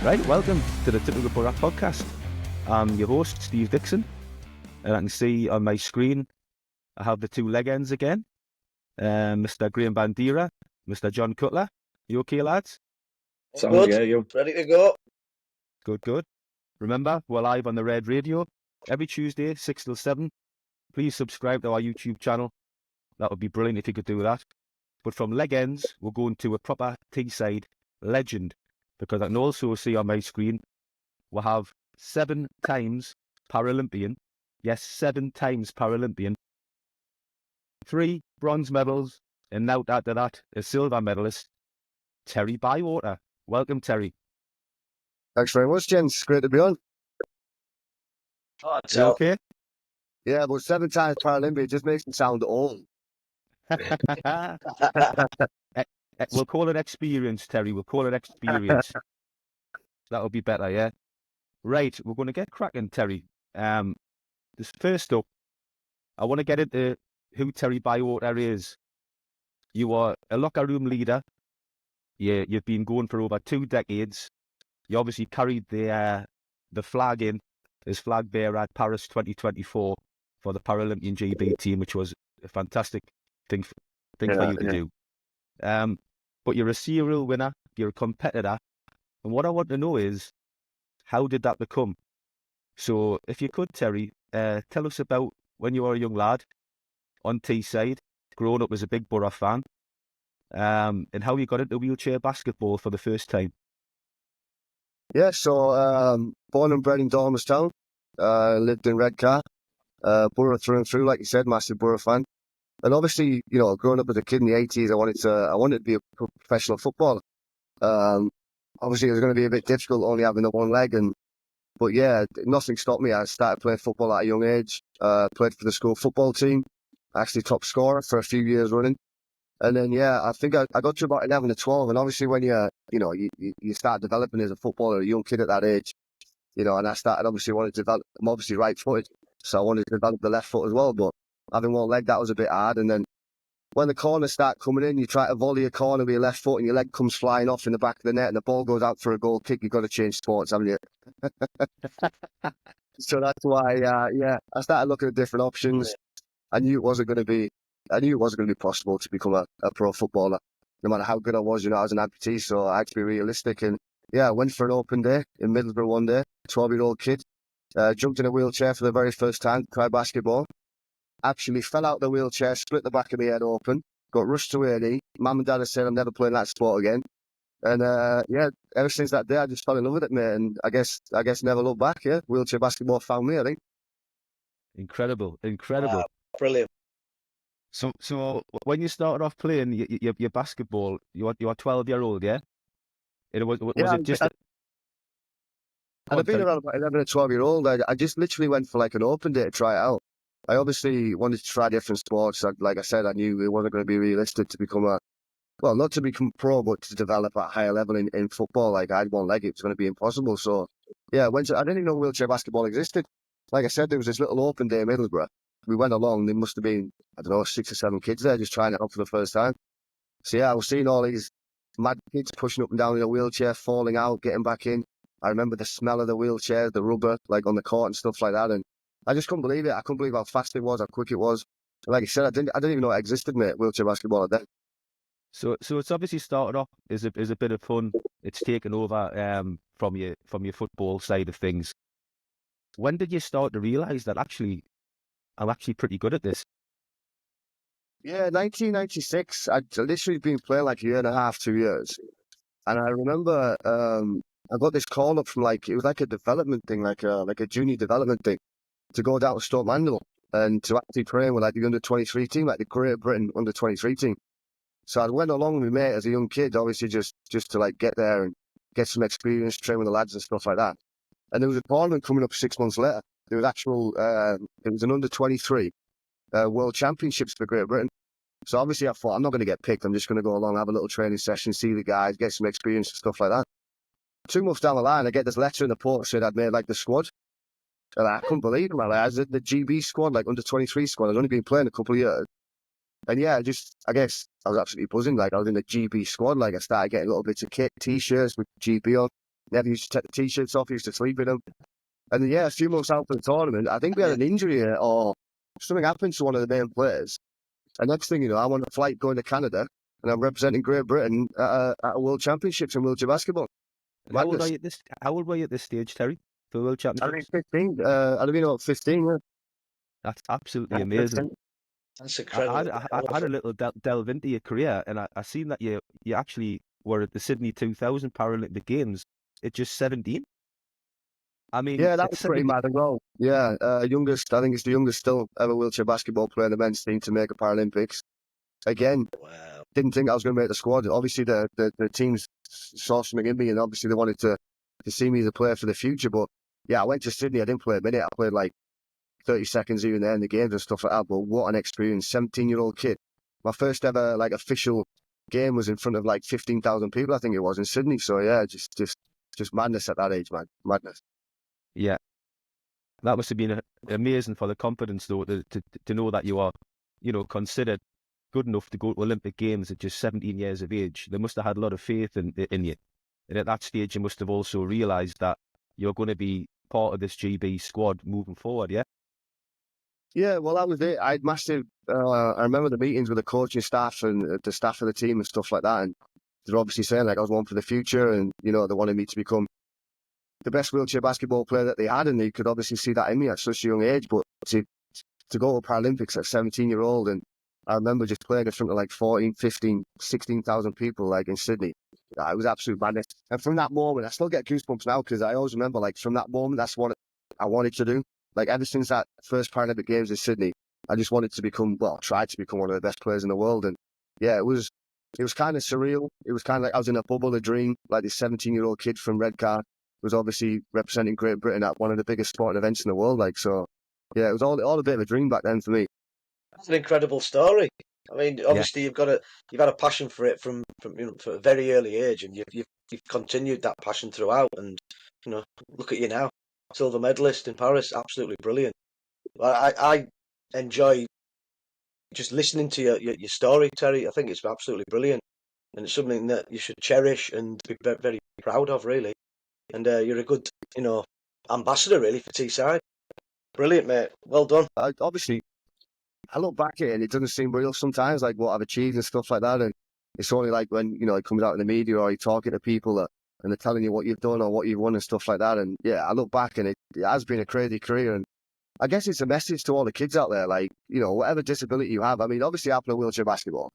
Right, welcome to the Typical Boro podcast. I'm your host, Steve Dixon, and I can see on my screen I have the two leg ends again. Mr. Graham Bandera, Mr. John Cutler. You okay, lads? Sounds good. Yeah, you ready to go? Good. Remember, we're live on the Red Radio every Tuesday, 6 till 7. Please subscribe to our YouTube channel. That would be brilliant if you could do that. But from leg ends, we're going to a proper Teesside legend, because I can also see on my screen we have 7 times Paralympian. Yes, 7 times Paralympian. 3 bronze medals, and now after that, a silver medalist, Terry Bywater. Welcome, Terry. Thanks very much, gents. Great to be on. Oh, You okay? Yeah, but 7 times Paralympic just makes me sound old. We'll call it experience, Terry. We'll call it experience. That'll be better, yeah? Right, we're going to get cracking, Terry. First up, I want to get into who Terry Bywater is. You are a locker room leader. You've been going for over 2 decades. You obviously carried the flag in as flag bearer at Paris 2024 for the Paralympian GB team, which was a fantastic thing for you to do. But you're a serial winner. You're a competitor. And what I want to know is, how did that become? So if you could, Terry, tell us about when you were a young lad on Teesside, growing up as a big Boro fan, and how you got into wheelchair basketball for the first time. Yeah, so born and bred in Dormerstown, lived in Redcar, Boro through and through, like you said, massive Boro fan. And obviously, you know, growing up as a kid in the 80s, I wanted to be a professional footballer. Obviously, it was going to be a bit difficult only having the one leg, but yeah, nothing stopped me. I started playing football at a young age, played for the school football team, actually top scorer for a few years running. And then, yeah, I think I got to about 11 or 12. And obviously when you start developing as a footballer, a young kid at that age, you know, and I started obviously wanted to develop, I'm obviously right-footed, so I wanted to develop the left foot as well. But having one leg, that was a bit hard. And then when the corners start coming in, you try to volley a corner with your left foot and your leg comes flying off in the back of the net and the ball goes out for a goal kick, you've got to change sports, haven't you? So that's why, I started looking at different options. I knew it wasn't going to be possible to become a pro footballer, no matter how good I was. You know, I was an amputee, so I had to be realistic. And yeah, I went for an open day in Middlesbrough one day, 12-year-old kid, jumped in a wheelchair for the very first time, tried basketball, actually fell out of the wheelchair, split the back of my head open, got rushed to A&E. Mum and Dad have said I'm never playing that sport again. And ever since that day, I just fell in love with it, mate. And I guess never looked back. Yeah, wheelchair basketball found me, I think. Incredible. Brilliant. So when you started off playing your basketball, you were 12-year-old, yeah? It was it just? I've been around about 11 or 12-year-old. I just literally went for like an open day to try it out. I obviously wanted to try different sports. Like I said, I knew it wasn't going to be realistic to become not to become pro, but to develop at a higher level in football. Like I had one leg, it was going to be impossible. So yeah, I didn't even know wheelchair basketball existed. Like I said, there was this little open day in Middlesbrough. We went along, there must have been, 6 or 7 kids there just trying it out for the first time. So yeah, I was seeing all these mad kids pushing up and down in a wheelchair, falling out, getting back in. I remember the smell of the wheelchair, the rubber, like on the court and stuff like that. And I just couldn't believe it. I couldn't believe how fast it was, how quick it was. Like I said, I didn't even know it existed, mate, wheelchair basketball at then. So it's obviously started off as a bit of fun. It's taken over from your football side of things. When did you start to realise that I'm actually pretty good at this? Yeah, 1996. I'd literally been playing like a year and a half, 2 years. And I remember I got this call up from it was like a development thing, like a junior development thing, to go down to Stoke Mandeville and to actually train with like the under-23 team, like the Great Britain under-23 team. So I went along with my mate as a young kid, obviously just to like get there and get some experience, train with the lads and stuff like that. And there was a tournament coming up 6 months later. There was it was an under-23 World Championships for Great Britain. So obviously I thought, I'm not going to get picked. I'm just going to go along, have a little training session, see the guys, get some experience and stuff like that. 2 months down the line, I get this letter in the post saying I'd made like the squad. And I couldn't believe it, man. I was the GB squad, like under-23 squad. I'd only been playing a couple of years. And yeah, I guess I was absolutely buzzing. Like I was in the GB squad. Like I started getting little bits of kit, T-shirts with GB on. Never used to take the t-shirts off, used to sleep in them. And yeah, a few months out from the tournament, I think we had an injury or something happened to one of the main players. And next thing you know, I'm on a flight going to Canada and I'm representing Great Britain at a World Championships in wheelchair basketball. How old are you at this? How old were you at this stage, Terry, for World I Championships? think 15. I'd have been about 15. Yeah. That's absolutely amazing. That's incredible. I had a little delve into your career, and I seen that you actually were at the Sydney 2000 Paralympic Games at just 17. I mean, Yeah, that at was pretty 17, mad as well. Yeah, youngest, I think it's the youngest still ever wheelchair basketball player in the men's team to make a Paralympics. Again, Wow. didn't think I was going to make the squad. Obviously, the teams saw something in me, and obviously they wanted to see me as a player for the future. But yeah, I went to Sydney. I didn't play a minute. I played like 30 seconds here and there in the games and stuff like that. But what an experience! 17-year-old kid. My first ever like official game was in front of like 15,000 people. I think it was in Sydney. So yeah, just madness at that age, man. Madness. yeah, that must have been amazing for the confidence, though, to know that you are, considered good enough to go to Olympic Games at just 17 years of age. They must have had a lot of faith in you. And at that stage, you must have also realised that you're going to be part of this GB squad moving forward, yeah? Yeah, well, that was it. I had massive. I remember the meetings with the coaching staff and the staff of the team and stuff like that. And they're obviously saying like I was one for the future, and they wanted me to become the best wheelchair basketball player that they had, and they could obviously see that in me at such a young age. But to go to Paralympics at 17-year-old, and I remember just playing in front of like 14, 15, 16,000 people like in Sydney. It was absolute madness. And from that moment, I still get goosebumps now because I always remember like from that moment, that's what I wanted to do. Like ever since that first Paralympic Games in Sydney, I just wanted to try to become one of the best players in the world. And yeah, it was kind of surreal. It was kind of like I was in a bubble, a dream. Like this 17-year-old kid from Redcar was obviously representing Great Britain at one of the biggest sporting events in the world. Like, so yeah, it was all a bit of a dream back then for me. That's an incredible story. I mean, obviously you've had a passion for it from from a very early age, and you've continued that passion throughout. And look at you now, silver medalist in Paris, absolutely brilliant. I enjoy just listening to your story, Terry. I think it's absolutely brilliant, and it's something that you should cherish and be very proud of, really. And you're a good, ambassador, really, for Teesside. Brilliant, mate. Well done. Obviously, I look back at it and it doesn't seem real sometimes, like what I've achieved and stuff like that. And it's only like when, it comes out in the media or you're talking to people and they're telling you what you've done or what you've won and stuff like that. And yeah, I look back and it has been a crazy career. And I guess it's a message to all the kids out there, like, whatever disability you have. I mean, obviously I play wheelchair basketball,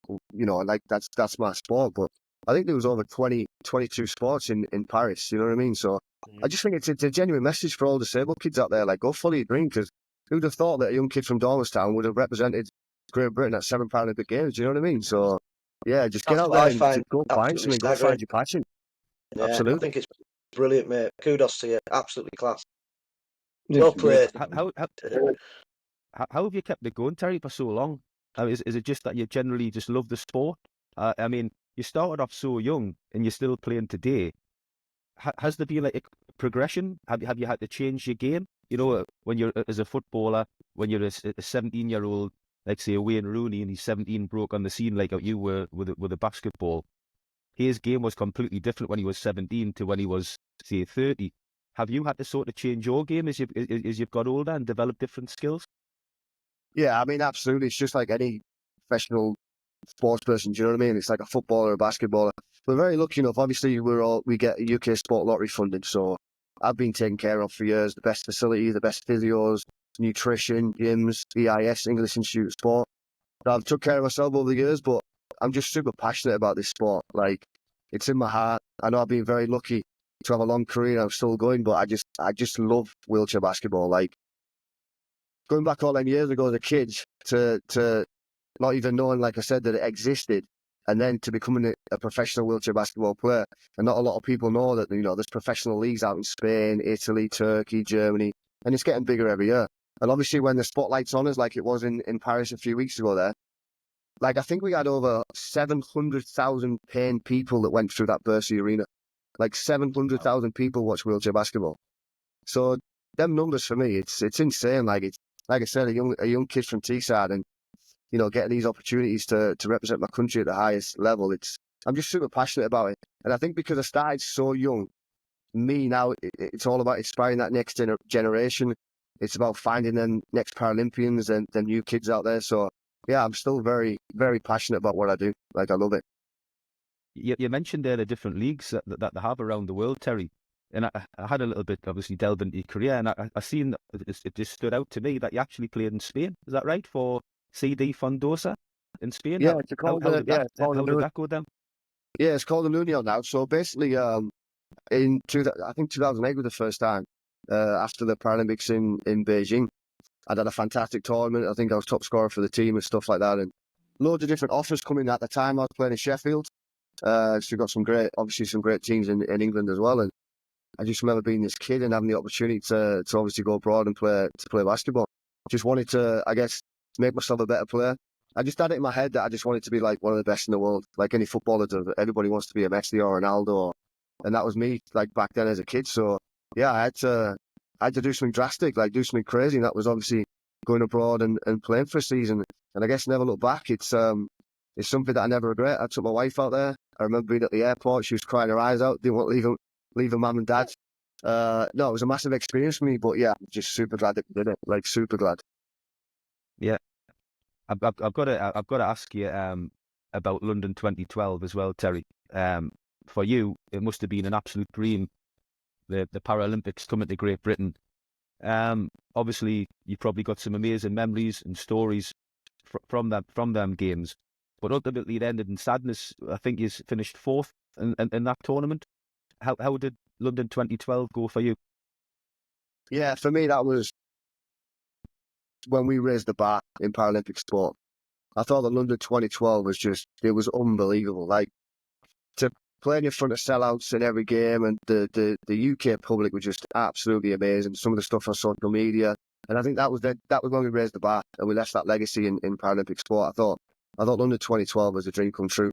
like that's my sport, but I think there was over 22 sports in Paris, you know what I mean? So I just think it's a genuine message for all disabled kids out there, like go follow your dream, because who'd have thought that a young kid from Dormerstown would have represented Great Britain at 7 Paralympic Games, you know what I mean? So yeah, just get That's out what there I and find go find absolutely something, go staggering. find your passion. Yeah, I Absolutely. think it's brilliant, mate. Kudos to you. Absolutely class. Well played. How have you kept it going, Terry, for so long? Is it just that you generally just love the sport? I mean, you started off so young and you're still playing today. Has there been like a progression? Have you had to change your game? When you're as a footballer, when you're a 17-year-old, like say Wayne Rooney, and he's 17, broke on the scene like you were with a basketball. His game was completely different when he was 17 to when he was, say, 30. Have you had to sort of change your game as you've got older and develop different skills? Yeah, I mean, absolutely. It's just like any professional sports person, do you know what I mean? It's like a footballer or a basketballer. We're very lucky enough. Obviously, we get UK Sport Lottery funding, so I've been taken care of for years. The best facility, the best physios, nutrition, gyms, EIS, English Institute of Sport. I've took care of myself over the years, but I'm just super passionate about this sport. Like, it's in my heart. I know I've been very lucky to have a long career. I'm still going, but I just love wheelchair basketball. Like, going back all them years ago as a kid to not even knowing, like I said, that it existed, and then to becoming a professional wheelchair basketball player. And not a lot of people know that, there's professional leagues out in Spain, Italy, Turkey, Germany, and it's getting bigger every year. And obviously when the spotlight's on us, like it was in Paris a few weeks ago there, like I think we had over 700,000 paying people that went through that Bercy Arena. Like 700,000 people watch wheelchair basketball. So them numbers for me, it's insane. Like I said, a young kid from Teesside, and getting these opportunities to represent my country at the highest level. I'm just super passionate about it. And I think because I started so young, me now, it's all about inspiring that next generation. It's about finding them next Paralympians and the new kids out there. So yeah, I'm still very, very passionate about what I do. Like, I love it. You mentioned there the different leagues that they have around the world, Terry. And I had a little bit, obviously, delved into your career, and I seen that it just stood out to me that you actually played in Spain. Is that right? For CD Fondosa in Spain? Yeah, it's called how did the that go down? yeah, it's called the Lunio now. So basically, in I think 2008 was the first time after the Paralympics in Beijing. I had a fantastic tournament. I think I was top scorer for the team and stuff like that, and loads of different offers coming at the time. I was playing in Sheffield. So we got some great teams in England as well. And I just remember being this kid and having the opportunity to obviously go abroad and play basketball. Just wanted to, I guess, make myself a better player. I just had it in my head that I just wanted to be like one of the best in the world, like any footballer does. Everybody wants to be a Messi or Ronaldo, and that was me, like back then as a kid. So yeah, I had to do something drastic, like do something crazy, and that was obviously going abroad and playing for a season. And I guess never look back. It's something that I never regret. I took my wife out there. I remember being at the airport. She was crying her eyes out. Didn't want to leave her mum and dad. No, it was a massive experience for me. But yeah, I'm just super glad that we did it. Like, super glad. Yeah, I've got to ask you about London 2012 as well, Terry. For you, it must have been an absolute dream. The Paralympics coming to Great Britain. Obviously, you probably got some amazing memories and stories from them games. But ultimately, it ended in sadness. I think you finished fourth in that tournament. How did London 2012 go for you? Yeah, for me, that was when we raised the bar in Paralympic sport. I thought that London 2012 it was unbelievable. Like, to play in front of sellouts in every game, and the UK public was just absolutely amazing. Some of the stuff on social media, and I think that was when we raised the bar and we left that legacy in Paralympic sport. I thought London 2012 was a dream come true.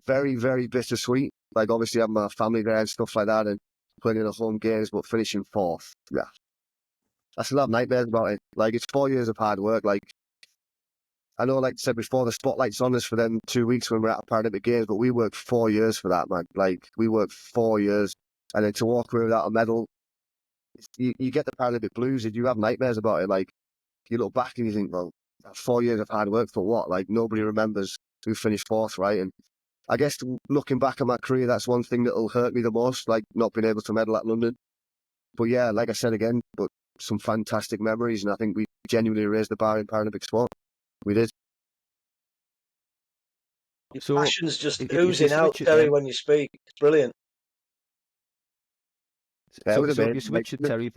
Very, very bittersweet. Like, obviously having my family there and stuff like that, and playing in the home games, but finishing fourth. Yeah, I still have nightmares about it. Like, it's 4 years of hard work. Like, I know, like I said before, the spotlight's on us for them 2 weeks when we're at the Paralympic Games, but we worked 4 years for that, man. Like, we worked 4 years, and then to walk away without a medal, you get the Paralympic blues, and you have nightmares about it. Like, you look back and you think, well, 4 years of hard work for what? Like, nobody remembers who finished fourth, right? And I guess looking back at my career, that's one thing that'll hurt me the most, like not being able to medal at London. But yeah, like I said again, but some fantastic memories, and I think we genuinely raised the bar in Paralympic sport. We did. Your So, passion's just if you oozing out, switch it Terry, then, when you speak. It's brilliant. Yeah, it was if you amazing. switch it, Terry,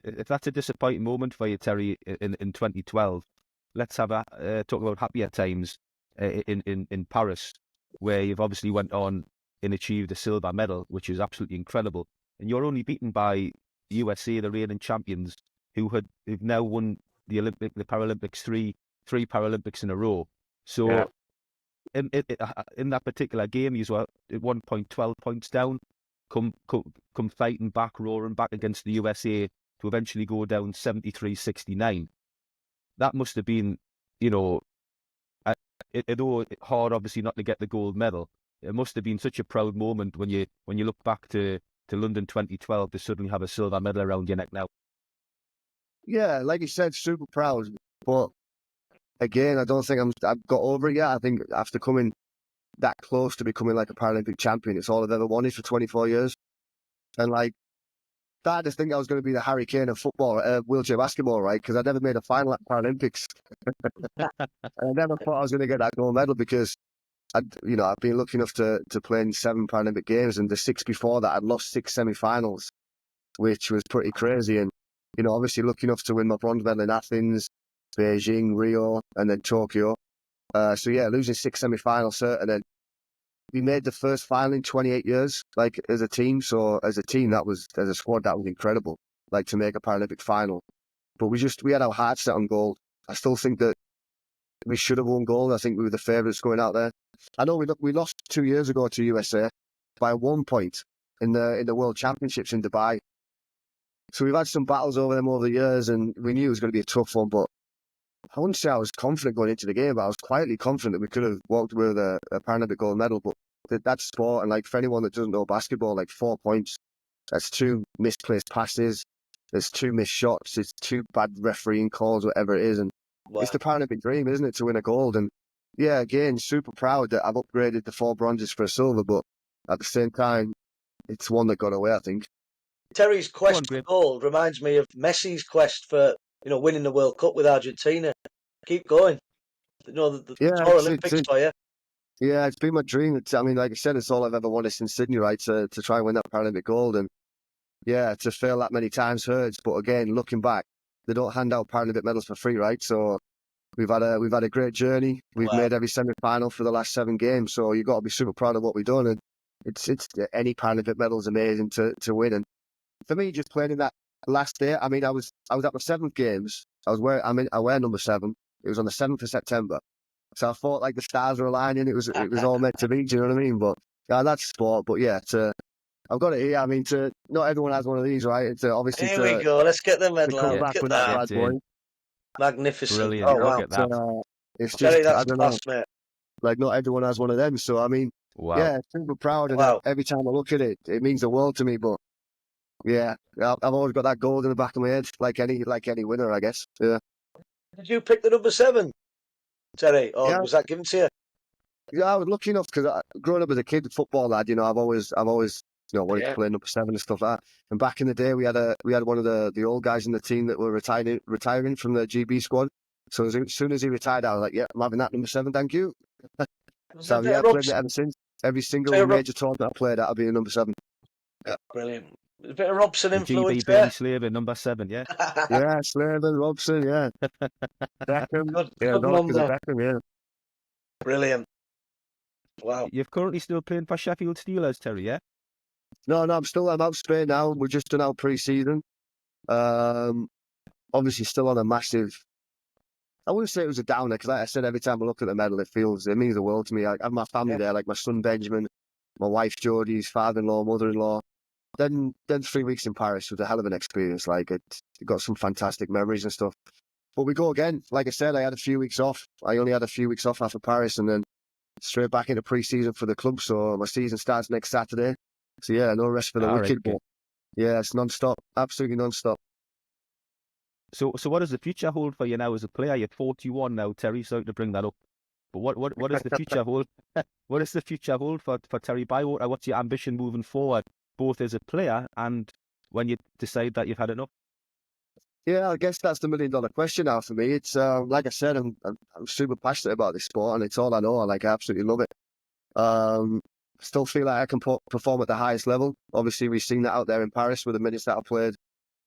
if that's a disappointing moment for you, Terry, in 2012, let's have a talk about happier times in Paris, where you've obviously went on and achieved a silver medal, which is absolutely incredible. And you're only beaten by USA, the reigning champions, who've now won the Paralympics three Paralympics in a row. So Yeah. in that particular game, you were at 1 point 12 points down, come fighting back, roaring back against the USA to eventually go down 73-69. That must have been, you know, although hard obviously not to get the gold medal, it must have been such a proud moment when you look back to London 2012 to suddenly have a silver medal around your neck now. Yeah, like you said, super proud. But again, I don't think I've got over it yet. I think after coming that close to becoming like a Paralympic champion, it's all I've ever wanted for 24 years. And like, I just think I was going to be the Harry Kane of football, wheelchair basketball, right? Because I never made a final at Paralympics. And I never thought I was going to get that gold medal because I've been lucky enough to play in 7 Paralympic Games, and the 6 before that, I'd lost 6 semi-finals, which was pretty crazy. And, obviously lucky enough to win my bronze medal in Athens, Beijing, Rio, and then Tokyo. So yeah, losing 6 semi-finals, and then we made the first final in 28 years, like as a team. So as a team, as a squad, that was incredible, like to make a Paralympic final. But we had our hearts set on gold. I still think that we should have won gold. I think we were the favourites going out there. I know we lost 2 years ago to USA by 1 point in the World Championships in Dubai. So we've had some battles over them over the years, and we knew it was going to be a tough one. But I wouldn't say I was confident going into the game, but I was quietly confident that we could have walked away with a Paralympic gold medal. But that sport, and like for anyone that doesn't know basketball, like 4 points, that's 2 misplaced passes, there's 2 missed shots, it's 2 bad refereeing calls, whatever it is, and Wow. it's the Paralympic dream, isn't it, to win a gold? And yeah, again, super proud that I've upgraded the 4 bronzes for a silver, but at the same time, it's one that got away, I think. Terry's Go on, quest for Graham. gold reminds me of Messi's quest for winning the World Cup with Argentina. Keep going. The Yeah, Paralympics for you. yeah, it's been my dream. I mean, like I said, it's all I've ever wanted since Sydney, right? To try and win that Paralympic gold, and yeah, to fail that many times hurts. But again, looking back, they don't hand out Paralympic medals for free, right? So we've had a great journey. We've Wow. made every semi-final for the last 7 games, so you've got to be super proud of what we've done. And it's any Paralympic medal is amazing to win. And for me, just playing in that last day, I mean, I was at my 7th games. I wear number 7. It was on the 7th of September. So I thought like the stars were aligning. It was all meant to be. Do you know what I mean? But yeah, that's sport. But yeah, I've got it here. I mean, not everyone has one of these, right? Obviously Here we go. Let's get the to medal come out. back Look with at that that. bad Get in. boy. Magnificent. Brilliant. Oh, Look wow. at that. It's Terry, just I that's don't class, know. mate. Like not everyone has one of them. So I mean, Wow. yeah, super proud. And Wow. every time I look at it, it means the world to me. But yeah, I've always got that gold in the back of my head, like any winner, I guess. Yeah. Did you pick the number 7, Terry? Or Yeah. was that given to you? Yeah, I was lucky enough because growing up as a kid, football lad, I've always, wanted to play number 7 and stuff like that. And back in the day, we had one of the old guys in the team that were retiring from the GB squad. So as soon as he retired, I was like, yeah, I'm having that number 7, thank you. Was So it a bit yeah, of I've played Robson? it ever since. Every single Bit of major tournament I played at, I'll be a number 7. Yeah, Brilliant. A bit of Robson The influence GB there. Bernie Slaver, number 7, yeah? yeah, Slaven, Robson, yeah, Beckham, Good yeah, no, because of number. Beckham, yeah. Brilliant. Wow. You're currently still playing for Sheffield Steelers, Terry, yeah? No, I'm out of Spain now. We're just done our pre-season. Obviously still on a massive. I wouldn't say it was a downer because, like I said, every time I look at the medal, it means the world to me. I have my family there, like my son Benjamin, my wife Jodie, his father-in-law, mother-in-law. Then 3 weeks in Paris was a hell of an experience. Like it got some fantastic memories and stuff. But we go again. Like I said, I had a few weeks off. I only had a few weeks off after Paris, and then straight back into pre-season for the club. So my season starts next Saturday. So yeah, no rest for the All right, wicked. good. But yeah, it's non-stop, absolutely non-stop. So what does the future hold for you now as a player? You're 41 now, Terry, sorry to bring that up. But what does the future hold? What does the future hold for Terry Bywater? What's your ambition moving forward, both as a player and when you decide that you've had enough? Yeah, I guess that's the $1 million question now for me. It's like I said, I'm super passionate about this sport, and it's all I know. I absolutely love it. Still feel like I can perform at the highest level. Obviously, we've seen that out there in Paris with the minutes that I played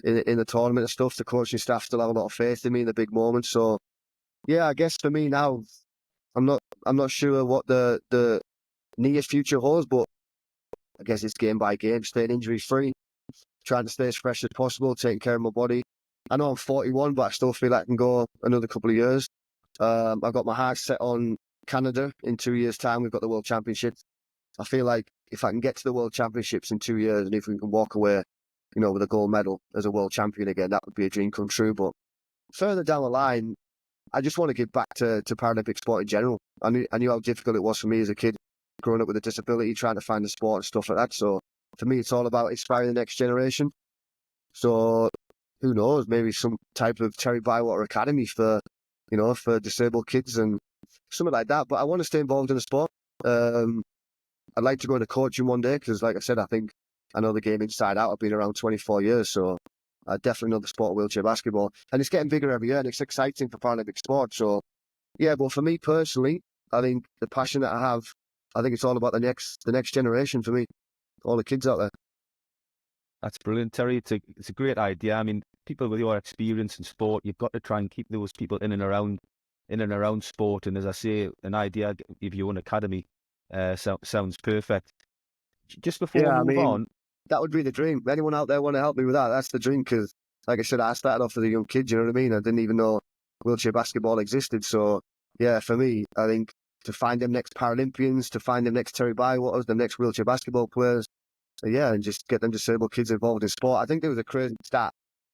in the tournament and stuff. The coaching staff still have a lot of faith in me in the big moments. So, yeah, I guess for me now, I'm not sure what the near future holds, but I guess it's game by game, staying injury free, trying to stay as fresh as possible, taking care of my body. I know I'm 41, but I still feel like I can go another couple of years. I've got my heart set on Canada in 2 years' time. We've got the World Championships. I feel like if I can get to the World Championships in 2 years, and if we can walk away, with a gold medal as a world champion again, that would be a dream come true. But further down the line, I just want to give back to Paralympic sport in general. I knew how difficult it was for me as a kid, growing up with a disability, trying to find the sport and stuff like that. So for me, it's all about inspiring the next generation. So who knows, maybe some type of Terry Bywater Academy for disabled kids and something like that. But I want to stay involved in the sport. I'd like to go into coaching one day because, like I said, I think I know the game inside out. I've been around 24 years, so I definitely know the sport of wheelchair basketball. And it's getting bigger every year, and it's exciting for Paralympic sport. So, yeah, but for me personally, I think the passion that I have, I think it's all about the next generation for me, all the kids out there. That's brilliant, Terry. It's a great idea. I mean, people with your experience in sport, you've got to try and keep those people in and around sport. And as I say, an idea of your own academy sounds perfect. Just before Yeah, I we move mean, on, that would be the dream. Anyone out there want to help me with that? That's the dream because, like I said, I started off as a young kid, you know what I mean? I didn't even know wheelchair basketball existed. So, yeah, for me, I think to find them next Paralympians, to find them next Terry Bywaters, the next wheelchair basketball players, yeah, and just get them disabled kids involved in sport. I think there was a crazy stat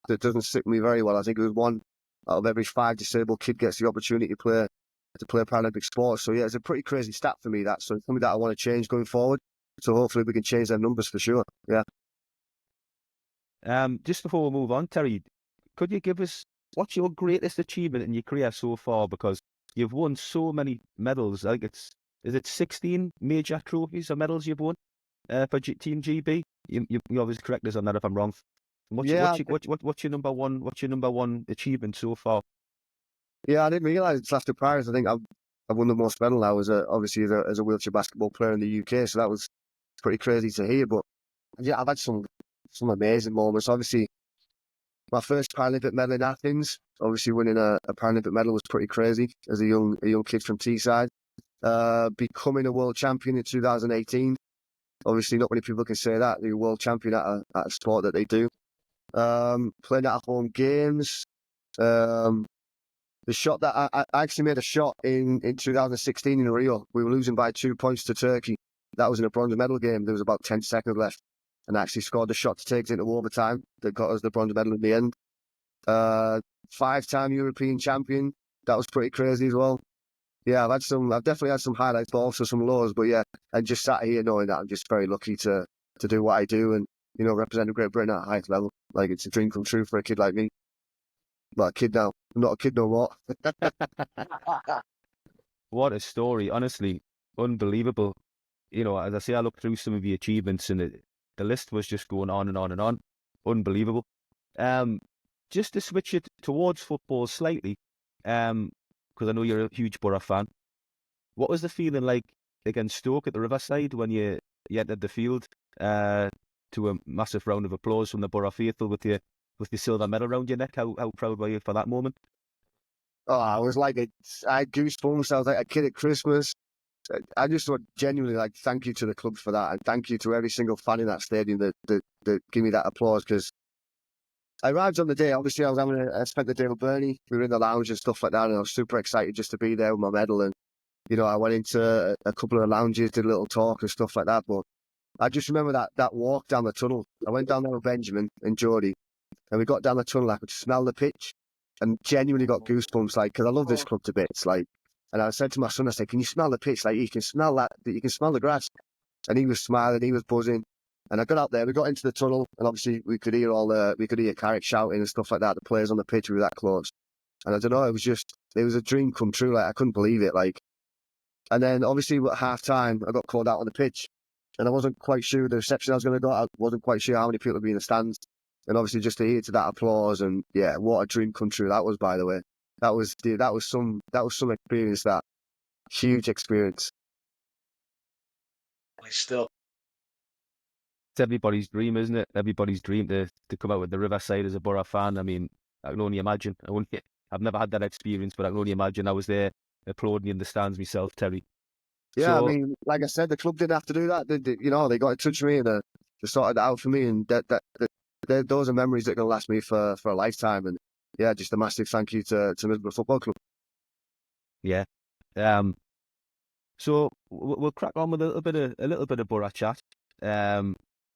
that doesn't sit with me very well. I think it was 1 out of every 5 disabled kid gets the opportunity to play to play Paralympic sports. So yeah, it's a pretty crazy stat for me. That's something that I want to change going forward. So hopefully we can change their numbers for sure. Yeah. Just before we move on, Terry, could you give us what's your greatest achievement in your career so far? Because you've won so many medals. I think is it 16 major trophies or medals you've won for Team GB? You obviously correct us on that if I'm wrong. What's your number one? What's your number one achievement so far? Yeah, I didn't realise it's after Paris. I think I've won the most medal now obviously as a wheelchair basketball player in the UK. So that was pretty crazy to hear. But yeah, I've had some amazing moments. Obviously, my first Paralympic medal in Athens, obviously winning a Paralympic medal was pretty crazy as a young kid from Teesside. Becoming a world champion in 2018. Obviously, not many people can say that. They're a world champion at a sport that they do. Playing at home games. The shot that I actually made a shot in 2016 in Rio. We were losing by 2 points to Turkey. That was in a bronze medal game. There was about 10 seconds left. And I actually scored the shot to take us into overtime that got us the bronze medal in the end. 5-time European champion. That was pretty crazy as well. Yeah, I've definitely had some highlights, but also some lows. But yeah, and just sat here knowing that I'm just very lucky to do what I do and, represent Great Britain at the highest level. Like, it's a dream come true for a kid like me. Well, a kid now. I'm not a kid no more. What a story, honestly, unbelievable. As I say, I looked through some of the achievements and the list was just going on and on and on. Unbelievable. Just to switch it towards football slightly, because I know you're a huge Boro fan. What was the feeling like against Stoke at the Riverside when you entered the field to a massive round of applause from the Boro faithful with your silver medal around your neck? How proud were you for that moment? Oh, I was like I had goosebumps. I was like a kid at Christmas. I just want genuinely thank you to the club for that, and thank you to every single fan in that stadium that give me that applause. Because I arrived on the day. Obviously, I spent the day with Bernie. We were in the lounge and stuff like that, and I was super excited just to be there with my medal. And I went into a couple of lounges, did a little talk and stuff like that. But I just remember that walk down the tunnel. I went down there with Benjamin and Geordie, and we got down the tunnel. I could smell the pitch, and genuinely got goosebumps. Because I love this club to bits. And I said to my son, I said, "Can you smell the pitch? You can smell that. You can smell the grass." And he was smiling. He was buzzing. And I got out there. We got into the tunnel, and obviously we could hear Carrick shouting and stuff like that. The players on the pitch were that close. And I don't know. It was a dream come true. I couldn't believe it. And then obviously at half time, I got called out on the pitch, and I wasn't quite sure the reception I was going to go. I wasn't quite sure how many people would be in the stands. And obviously just to hear to that applause, and yeah, what a dream come true that was, by the way. That was some experience, that huge experience. Still, It's everybody's dream, isn't it? Everybody's dream to come out with the Riverside as a Boro fan. I mean, I can only imagine. I've never had that experience, but I can only imagine. I was there applauding in the stands myself, Terry. Yeah, So, I mean, like I said, the club didn't have to do that. They got in touch with me and they sorted it out for me, and those are memories that are going to last me for a lifetime. And yeah, just a massive thank you to Middlesbrough Football Club. yeah. So we'll crack on with a little bit of Boro chat.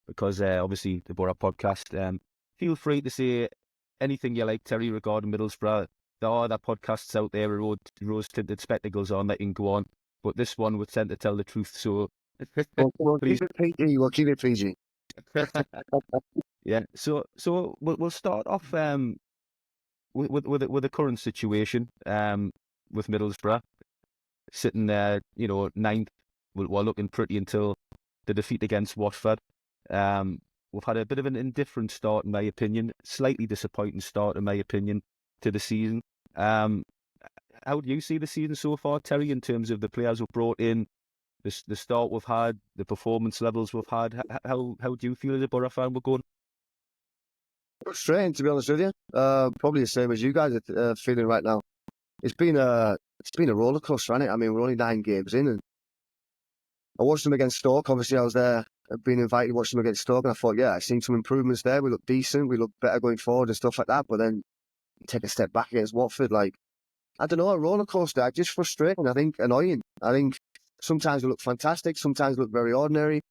Because obviously the Boro podcast. Feel free to say anything you like, Terry, regarding Middlesbrough. There are other podcasts out there with rose-tinted spectacles on that you can go on, but this one would tend to tell the truth. So We'll please, keep it PG. We'll keep it PG. yeah. So we'll start off with the current situation with Middlesbrough sitting there, ninth, while looking pretty until the defeat against Watford. We've had a bit of an indifferent start, in my opinion, slightly disappointing start, in my opinion, to the season. How do you see the season so far, Terry, in terms of the players we've brought in, the start we've had, the performance levels we've had? How do you feel as a Boro fan we're going? Frustrating, to be honest with you. Probably the same as you guys are feeling right now. It's been a roller coaster, hasn't it? I mean, we're only 9 games in, and I watched them against Stoke. Obviously, I was there, being invited to watch them against Stoke, and I thought, yeah, I've seen some improvements there. We look decent, we look better going forward and stuff like that. But then you take a step back against Watford, I don't know, a roller coaster. Just frustrating. I think annoying. I think sometimes we look fantastic, sometimes we look very ordinary.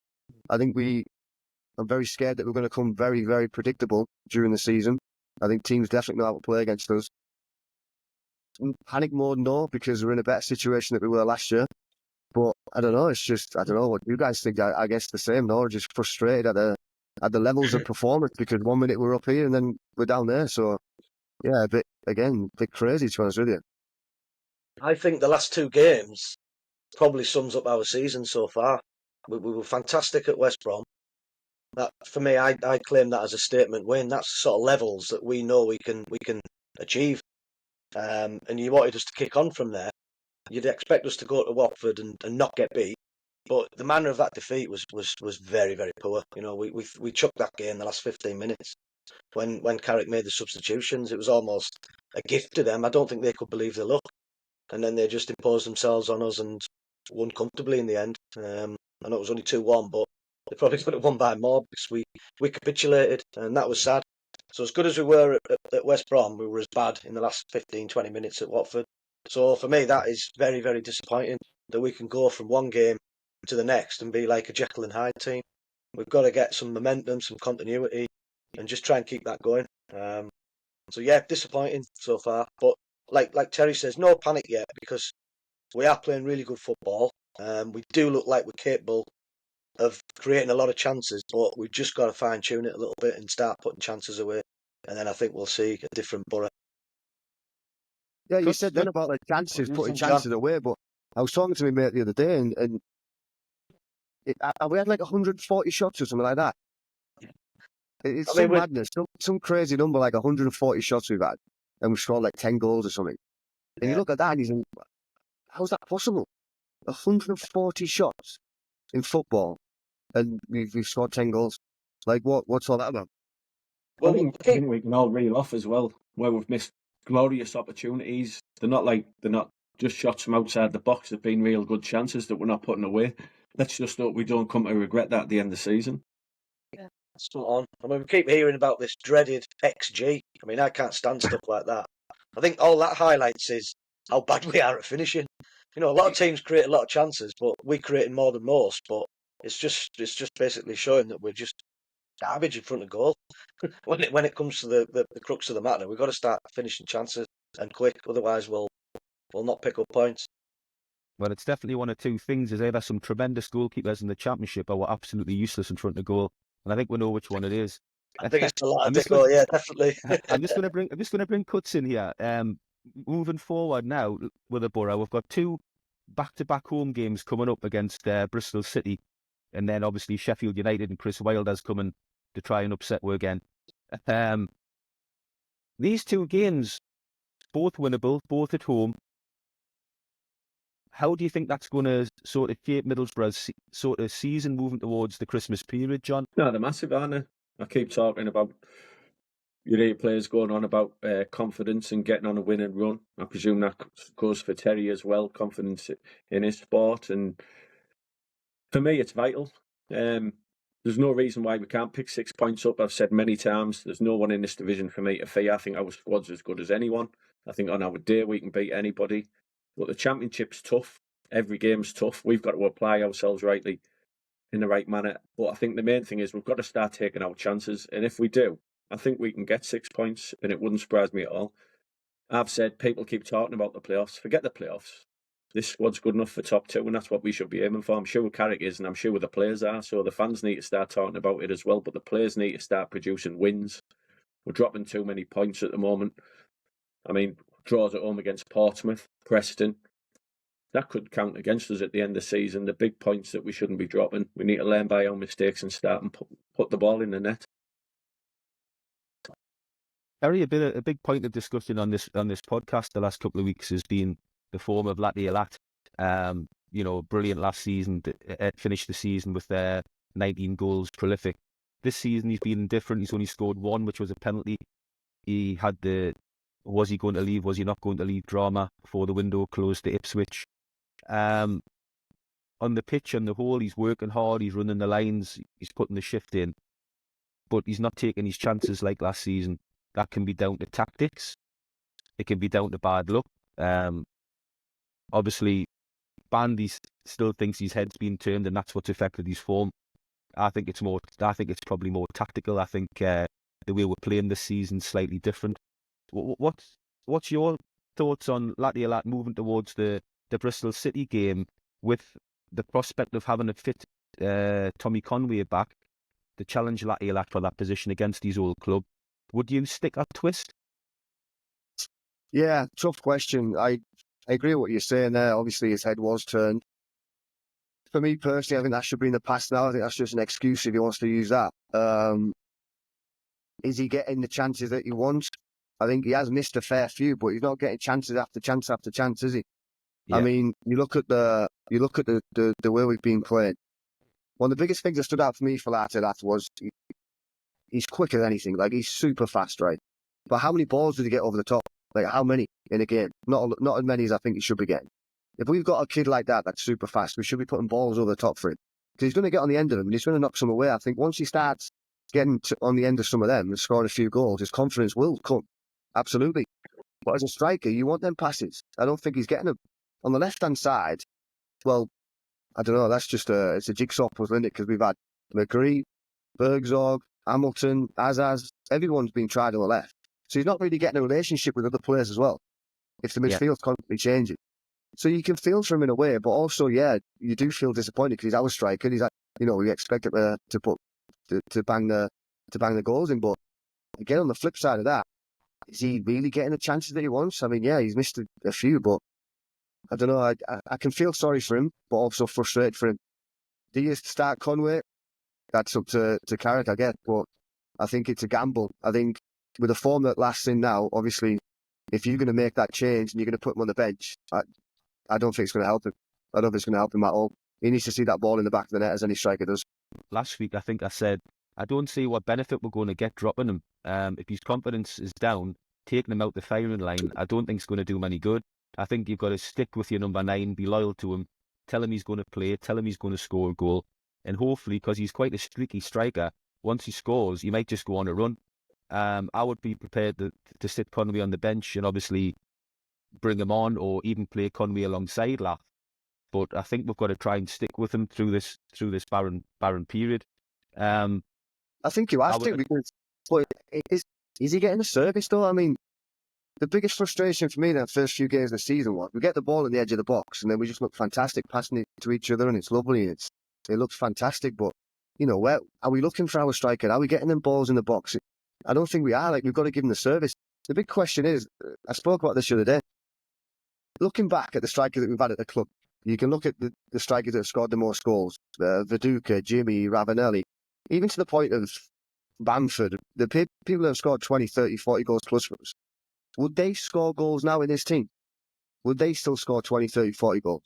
I think I'm very scared that we're going to come very, very predictable during the season. I think teams definitely know how to play against us. in panic mode? No, because we're in a better situation than we were last year. But I don't know. It's just I don't know what you guys think. I guess the same. No, just frustrated at the levels of performance because 1 minute we're up here and then we're down there. So yeah, a bit crazy to be honest with you. I think the last two games probably sums up our season so far. We were fantastic at West Brom. That for me, I claim that as a statement win. That's the sort of levels that we know we can achieve. And you wanted us to kick on from there. You'd expect us to go to Watford and not get beat. But the manner of that defeat was very, very poor. You know, we chucked that game the last 15 minutes. When Carrick made the substitutions, it was almost a gift to them. I don't think they could believe their luck. And then they just imposed themselves on us and won comfortably in the end. I know it was only 2-1, but they probably could have won by more because we capitulated, and that was sad. So as good as we were at West Brom, we were as bad in the last 15, 20 minutes at Watford. So for me, that is very, very disappointing that we can go from one game to the next and be like a Jekyll and Hyde team. We've got to get some momentum, some continuity, and just try and keep that going. So yeah, disappointing so far. But like Terry says, no panic yet because we are playing really good football. We do look like we're capable of creating a lot of chances, but we've just got to fine tune it a little bit and start putting chances away. And then I think we'll see a different Boro. Yeah, you said then about like chances, putting chances away, but I was talking to my mate the other day, and we had like 140 shots or something like that. It's some madness, some crazy number, like 140 shots we've had, and we've scored like 10 goals or something. And you look at that and you think, how's that possible? 140 shots in football, and we've scored 10 goals. Like, what's all that about? Well, I think we can all reel off as well, where we've missed glorious opportunities. They're not just shots from outside the box. They've been real good chances that we're not putting away. Let's just hope we don't come to regret that at the end of the season. Yeah, spot on. I mean, we keep hearing about this dreaded XG. I mean, I can't stand stuff like that. I think all that highlights is how bad we are at finishing. You know, a lot of teams create a lot of chances, but we create more than most. But it's just basically showing that we're just garbage in front of goal. when it comes to the crux of the matter, we've got to start finishing chances and quick. Otherwise, we'll not pick up points. Well, it's definitely one of two things. Is either some tremendous goalkeepers in the Championship or we're absolutely useless in front of goal. And I think we know which one it is. I think it's the latter goal, yeah, definitely. I'm just going to bring cuts in here. Moving forward now with the Boro, we've got two back-to-back home games coming up against Bristol City, and then obviously Sheffield United and Chris Wilder's coming to try and upset we again. These two games, both winnable, both at home. How do you think that's going to sort of shape Middlesbrough's sort of season moving towards the Christmas period, John? No, they're massive, aren't they? I keep talking about your players going on about confidence and getting on a winning run. I presume that goes for Terry as well, confidence in his sport. And for me, it's vital. There's no reason why we can't pick 6 points up. I've said many times, there's no one in this division for me to fear. I think our squad's as good as anyone. I think on our day we can beat anybody. But the Championship's tough. Every game's tough. We've got to apply ourselves rightly in the right manner. But I think the main thing is we've got to start taking our chances. And if we do, I think we can get 6 points, and it wouldn't surprise me at all. I've said people keep talking about the playoffs. Forget the playoffs. This squad's good enough for top 2, and that's what we should be aiming for. I'm sure Carrick is, and I'm sure the players are. So the fans need to start talking about it as well. But the players need to start producing wins. We're dropping too many points at the moment. I mean, draws at home against Portsmouth, Preston. That could count against us at the end of the season. The big points that we shouldn't be dropping. We need to learn by our mistakes and start and put the ball in the net. Harry, a big point of discussion on this podcast the last couple of weeks has been the form of Latte Lath. Brilliant last season. Finished the season with 19 goals, prolific. This season he's been different. He's only scored 1, which was a penalty. He had was he going to leave? Was he not going to leave? Drama before the window closed to Ipswich. On the pitch on the whole, he's working hard. He's running the lines. He's putting the shift in, but he's not taking his chances like last season. That can be down to tactics. It can be down to bad luck. Obviously, Bandy still thinks his head's been turned, and that's what's affected his form. I think it's probably more tactical. I think the way we're playing this season is slightly different. What's your thoughts on Latte Lath moving towards the Bristol City game with the prospect of having a fit Tommy Conway back to challenge Latte Lath for that position against his old club? Would you stick a twist? Yeah, tough question. I agree with what you're saying there. Obviously, his head was turned. For me personally, I think that should be in the past now. I think that's just an excuse if he wants to use that. Is he getting the chances that he wants? I think he has missed a fair few, but he's not getting chances after chance after chance, is he? Yeah. I mean, you look at the way we've been playing. One of the biggest things that stood out for me for Latte Lath was he's quick as anything. Like, he's super fast, right? But how many balls did he get over the top? Like, how many in a game? Not as many as I think he should be getting. If we've got a kid like that that's super fast, we should be putting balls over the top for him. Because he's going to get on the end of them and he's going to knock some away. I think once he starts getting on the end of some of them and scoring a few goals, his confidence will come. Absolutely. But as a striker, you want them passes. I don't think he's getting them. On the left-hand side, well, I don't know, that's just it's a jigsaw puzzle, isn't it? Because we've had McGree, Bergzorg, Hamilton, Azaz, everyone's been tried on the left. So he's not really getting a relationship with other players as well, if the midfield's constantly changing. So you can feel for him in a way, but also, yeah, you do feel disappointed because he's our striker. He's, we expect him to bang the goals in. But again, on the flip side of that, is he really getting the chances that he wants? I mean, yeah, he's missed a few, but I don't know. I can feel sorry for him, but also frustrated for him. Do you start Conway? That's up to Carrick, I guess, but I think it's a gamble. I think with the form that Lath's in now, obviously, if you're going to make that change and you're going to put him on the bench, I don't think it's going to help him. I don't think it's going to help him at all. He needs to see that ball in the back of the net as any striker does. Last week, I think I said, I don't see what benefit we're going to get dropping him. If his confidence is down, taking him out the firing line, I don't think it's going to do him any good. I think you've got to stick with your number 9, be loyal to him, tell him he's going to play, tell him he's going to score a goal, and hopefully, because he's quite a streaky striker, once he scores, he might just go on a run. I would be prepared to sit Conway on the bench and obviously bring him on, or even play Conway alongside Lath. But I think we've got to try and stick with him through this barren period. I think you have to, because but is he getting a service though? I mean, the biggest frustration for me in the first few games of the season was we get the ball in the edge of the box and then we just look fantastic passing it to each other, and it's lovely and it looks fantastic. But where are we looking for our striker? Are we getting them balls in the box? I don't think we are. Like, we've got to give him the service. The big question is, I spoke about this the other day. Looking back at the strikers that we've had at the club, you can look at the strikers that have scored the most goals: Viduka, Jimmy, Ravanelli, even to the point of Bamford. The people that have scored 20, 30, 40 goals plus for us. Would they score goals now in this team? Would they still score 20, 30, 40 goals?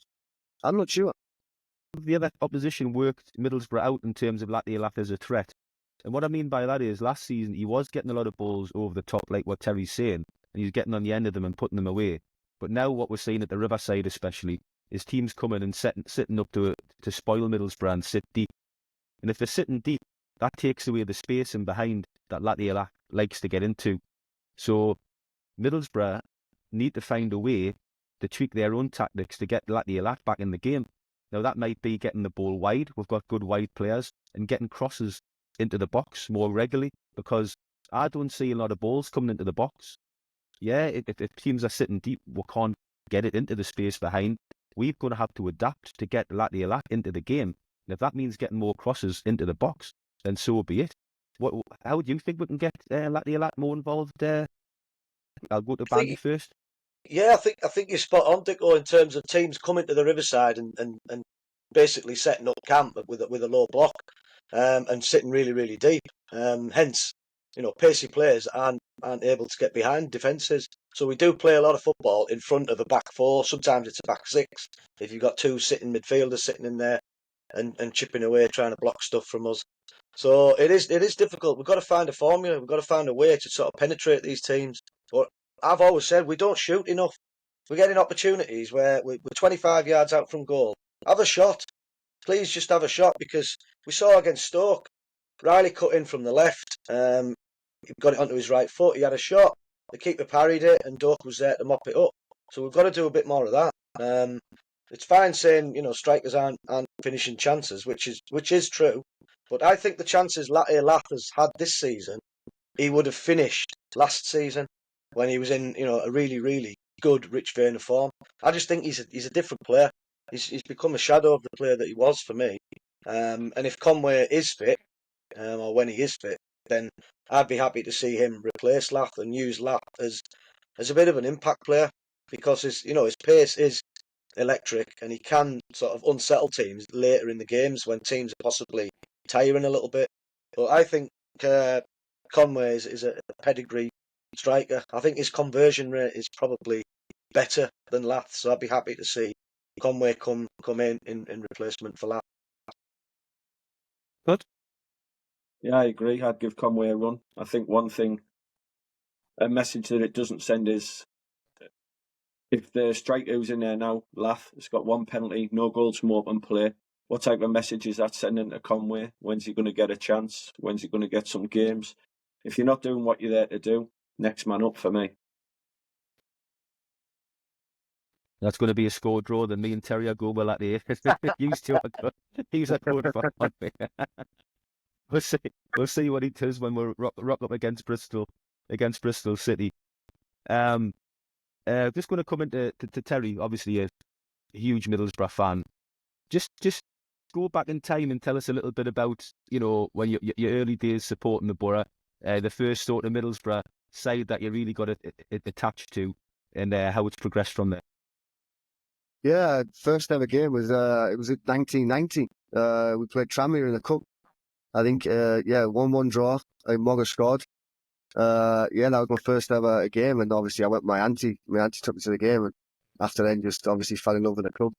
I'm not sure. The other opposition worked Middlesbrough out in terms of Latte Lath as a threat. And what I mean by that is, last season, he was getting a lot of balls over the top, like what Terry's saying, and he's getting on the end of them and putting them away. But now what we're seeing at the Riverside especially is teams coming and sitting up to spoil Middlesbrough and sit deep. And if they're sitting deep, that takes away the space in behind that Latte Lath likes to get into. So Middlesbrough need to find a way to tweak their own tactics to get Latte Lath back in the game. Now, that might be getting the ball wide. We've got good wide players, and getting crosses into the box more regularly, because I don't see a lot of balls coming into the box. Yeah, if teams are sitting deep, we can't get it into the space behind. We're going to have to adapt to get Latte Lath into the game. And if that means getting more crosses into the box, then so be it. How do you think we can get Latte Lath more involved? I'll go to Bandy first. Yeah, I think you're spot on, Dicko, in terms of teams coming to the Riverside and basically setting up camp with a low block and sitting really, really deep. Hence, pacey players aren't able to get behind defences. So we do play a lot of football in front of a back four. Sometimes it's a back six if you've got two sitting midfielders sitting in there and chipping away trying to block stuff from us. So it is difficult. We've got to find a formula. We've got to find a way to sort of penetrate these teams. But I've always said we don't shoot enough. We're getting opportunities where we're 25 yards out from goal. Have a shot. Please just have a shot, because we saw against Stoke, Riley cut in from the left. He got it onto his right foot. He had a shot. The keeper parried it, and Doak was there to mop it up. So we've got to do a bit more of that. It's fine saying strikers aren't finishing chances, which is true. But I think the chances Latte Lath has had this season, he would have finished last season when he was in a really, really good, rich vein of form. I just think he's a different player. He's become a shadow of the player that he was for me. And if Conway is fit, or when he is fit, then I'd be happy to see him replace Lath and use Lath as a bit of an impact player, because his pace is electric, and he can sort of unsettle teams later in the games when teams are possibly tiring a little bit. But I think Conway is a pedigree striker. I think his conversion rate is probably better than Lath, so I'd be happy to see Conway come in replacement for Lath. Good. Yeah, I agree. I'd give Conway a run. I think a message that it doesn't send is, if the striker who's in there now, Lath, has got one penalty, no goals from open play, what type of message is that sending to Conway? When's he going to get a chance? When's he going to get some games? If you're not doing what you're there to do, next man up for me. That's going to be a score draw. Then me and Terry are going with Latte. He's a good fan. We'll see what he does when we rock up against Bristol City. Just going to come into to Terry, obviously a huge Middlesbrough fan. Just go back in time and tell us a little bit about, when your early days supporting the Borough, the first sort of Middlesbrough side that you really got attached to, and how it's progressed from there. Yeah, first ever game was it was in 1990. We played Tranmere in the cup. I think 1-1 draw. Mogger scored. That was my first ever game, and obviously I went with my auntie. My auntie took me to the game, and after then just obviously fell in love with the club.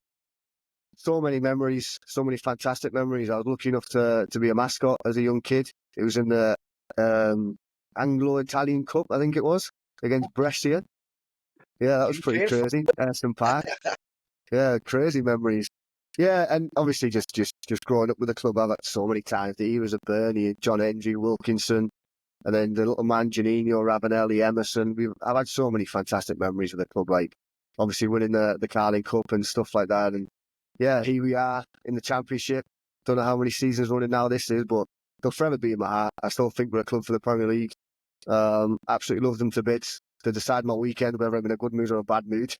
So many memories, so many fantastic memories. I was lucky enough to be a mascot as a young kid. It was in the Anglo-Italian Cup, I think it was, against Brescia. Yeah, that was pretty crazy. Aston Park. Yeah, crazy memories. Yeah, and obviously just growing up with the club, I've had so many times. The eras of Bernie, John Hendry, Wilkinson, and then the little man, Janino, Ravanelli, Emerson. I've had so many fantastic memories with the club, like obviously winning the Carling Cup and stuff like that. And yeah, here we are in the Championship. Don't know how many seasons running now this is, but they'll forever be in my heart. I still think we're a club for the Premier League. Absolutely love them to bits. They decide my weekend whether I'm in a good mood or a bad mood.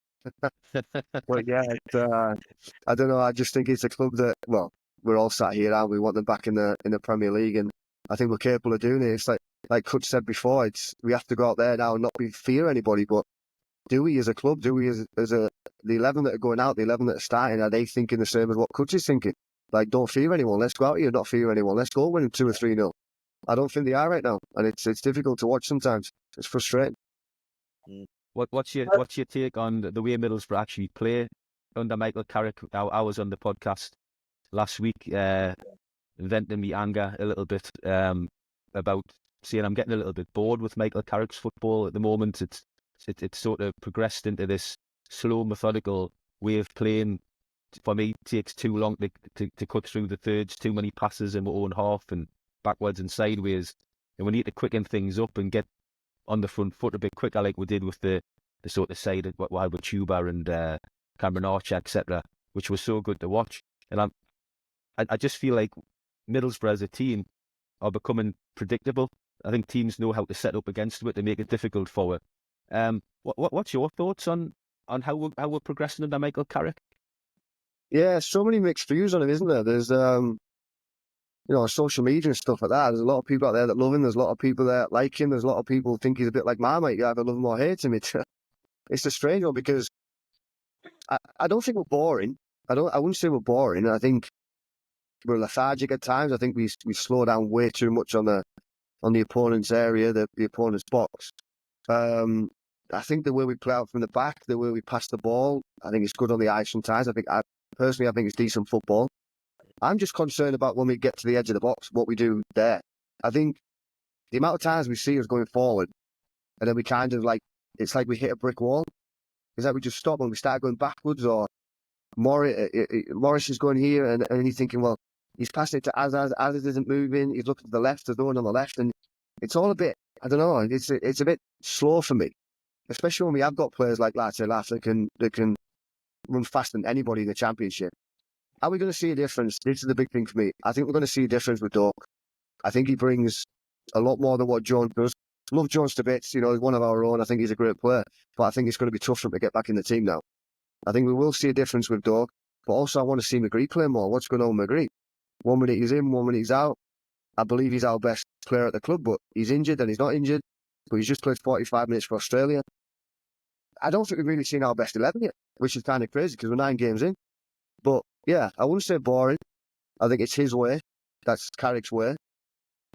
But yeah, I don't know. I just think it's a club that, well, we're all sat here and we want them back in the Premier League, and I think we're capable of doing it. It's like Coach said before, we have to go out there now and not fear anybody. But do we as a club? Do we as the 11 that are going out, the 11 that are starting? Are they thinking the same as what Coach is thinking? Like, don't fear anyone. Let's go out here, not fear anyone. Let's go win 2 or 3-0. I don't think they are right now, and it's difficult to watch sometimes. It's frustrating. What's your take on the way Middlesbrough actually play under Michael Carrick? I was on the podcast last week, venting my anger a little bit about saying I'm getting a little bit bored with Michael Carrick's football at the moment. It's sort of progressed into this slow, methodical way of playing. For me, it takes too long to cut through the thirds, too many passes in my own half and backwards and sideways. And we need to quicken things up and get on the front foot a bit quicker, like we did with the sort of side with Tuba and Cameron Archer, etc., which was so good to watch. And I just feel like Middlesbrough as a team are becoming predictable. I think teams know how to set up against it to make it difficult for it. What's your thoughts on how we're progressing under Michael Carrick? Yeah, so many mixed views on him, isn't there? There's social media and stuff like that. There's a lot of people out there that love him. There's a lot of people that like him. There's a lot of people think he's a bit like Marmite. You either love him or hate him. It's a strange one because I don't think we're boring. I wouldn't say we're boring. I think we're lethargic at times. I think we slow down way too much on the opponent's area, the opponent's box. I think the way we play out from the back, the way we pass the ball, I think it's good on the ice sometimes. I think it's decent football. I'm just concerned about when we get to the edge of the box, what we do there. I think the amount of times we see us going forward, and then we kind of it's like we hit a brick wall. It's like we just stop and we start going backwards, or Morris is going here, and he's thinking, well, he's passing it to Azaz isn't moving, he's looking to the left, there's no one on the left, and it's all a bit, I don't know, it's a bit slow for me, especially when we have got players like Latte Lath that can run faster than anybody in the Championship. Are we going to see a difference? This is the big thing for me. I think we're going to see a difference with Doak. I think he brings a lot more than what Jones does. love Jones to bits. You know, he's one of our own. I think he's a great player, but I think it's going to be tough for him to get back in the team now. I think we will see a difference with Dog, but also I want to see McGree play more. What's going on with McGree? 1 minute he's in, 1 minute he's out. I believe he's our best player at the club, but he's injured and he's not injured. But he's just played 45 minutes for Australia. I don't think we've really seen our best 11 yet, which is kind of crazy because we're 9 games in. But yeah, I wouldn't say boring. I think it's his way. That's Carrick's way.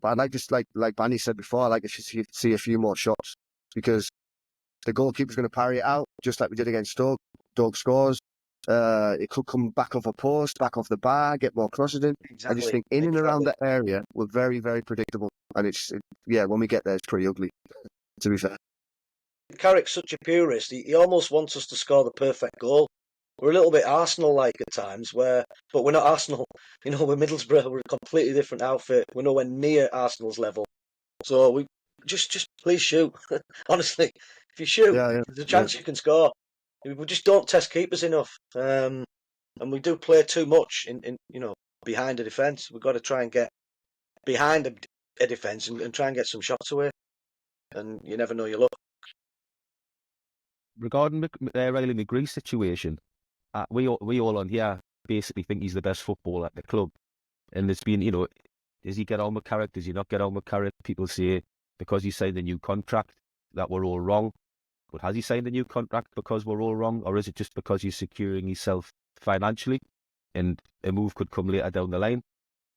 But I'd like to, like Bandy said before, I'd like to see a few more shots because the goalkeeper's going to parry it out, just like we did against Stoke. Stoke scores. It could come back off a post, back off the bar, get more crosses in. Exactly. I just think in and around that area, we're very, very predictable. And when we get there, it's pretty ugly, to be fair. Carrick's such a purist. He almost wants us to score the perfect goal. We're a little bit Arsenal-like at times, but we're not Arsenal. You know, we're Middlesbrough. We're a completely different outfit. We're nowhere near Arsenal's level. So we just please shoot. Honestly, if you shoot, there's a chance you can score. We just don't test keepers enough, and we do play too much in behind a defence. We've got to try and get behind a defence and try and get some shots away. And you never know your luck. Regarding Riley McGree's situation, we all on here basically think he's the best footballer at the club. And it's been, does he get on with Carrick? Does he not get on with Carrick? People say because he signed a new contract that we're all wrong. But has he signed a new contract because we're all wrong? Or is it just because he's securing himself financially and a move could come later down the line?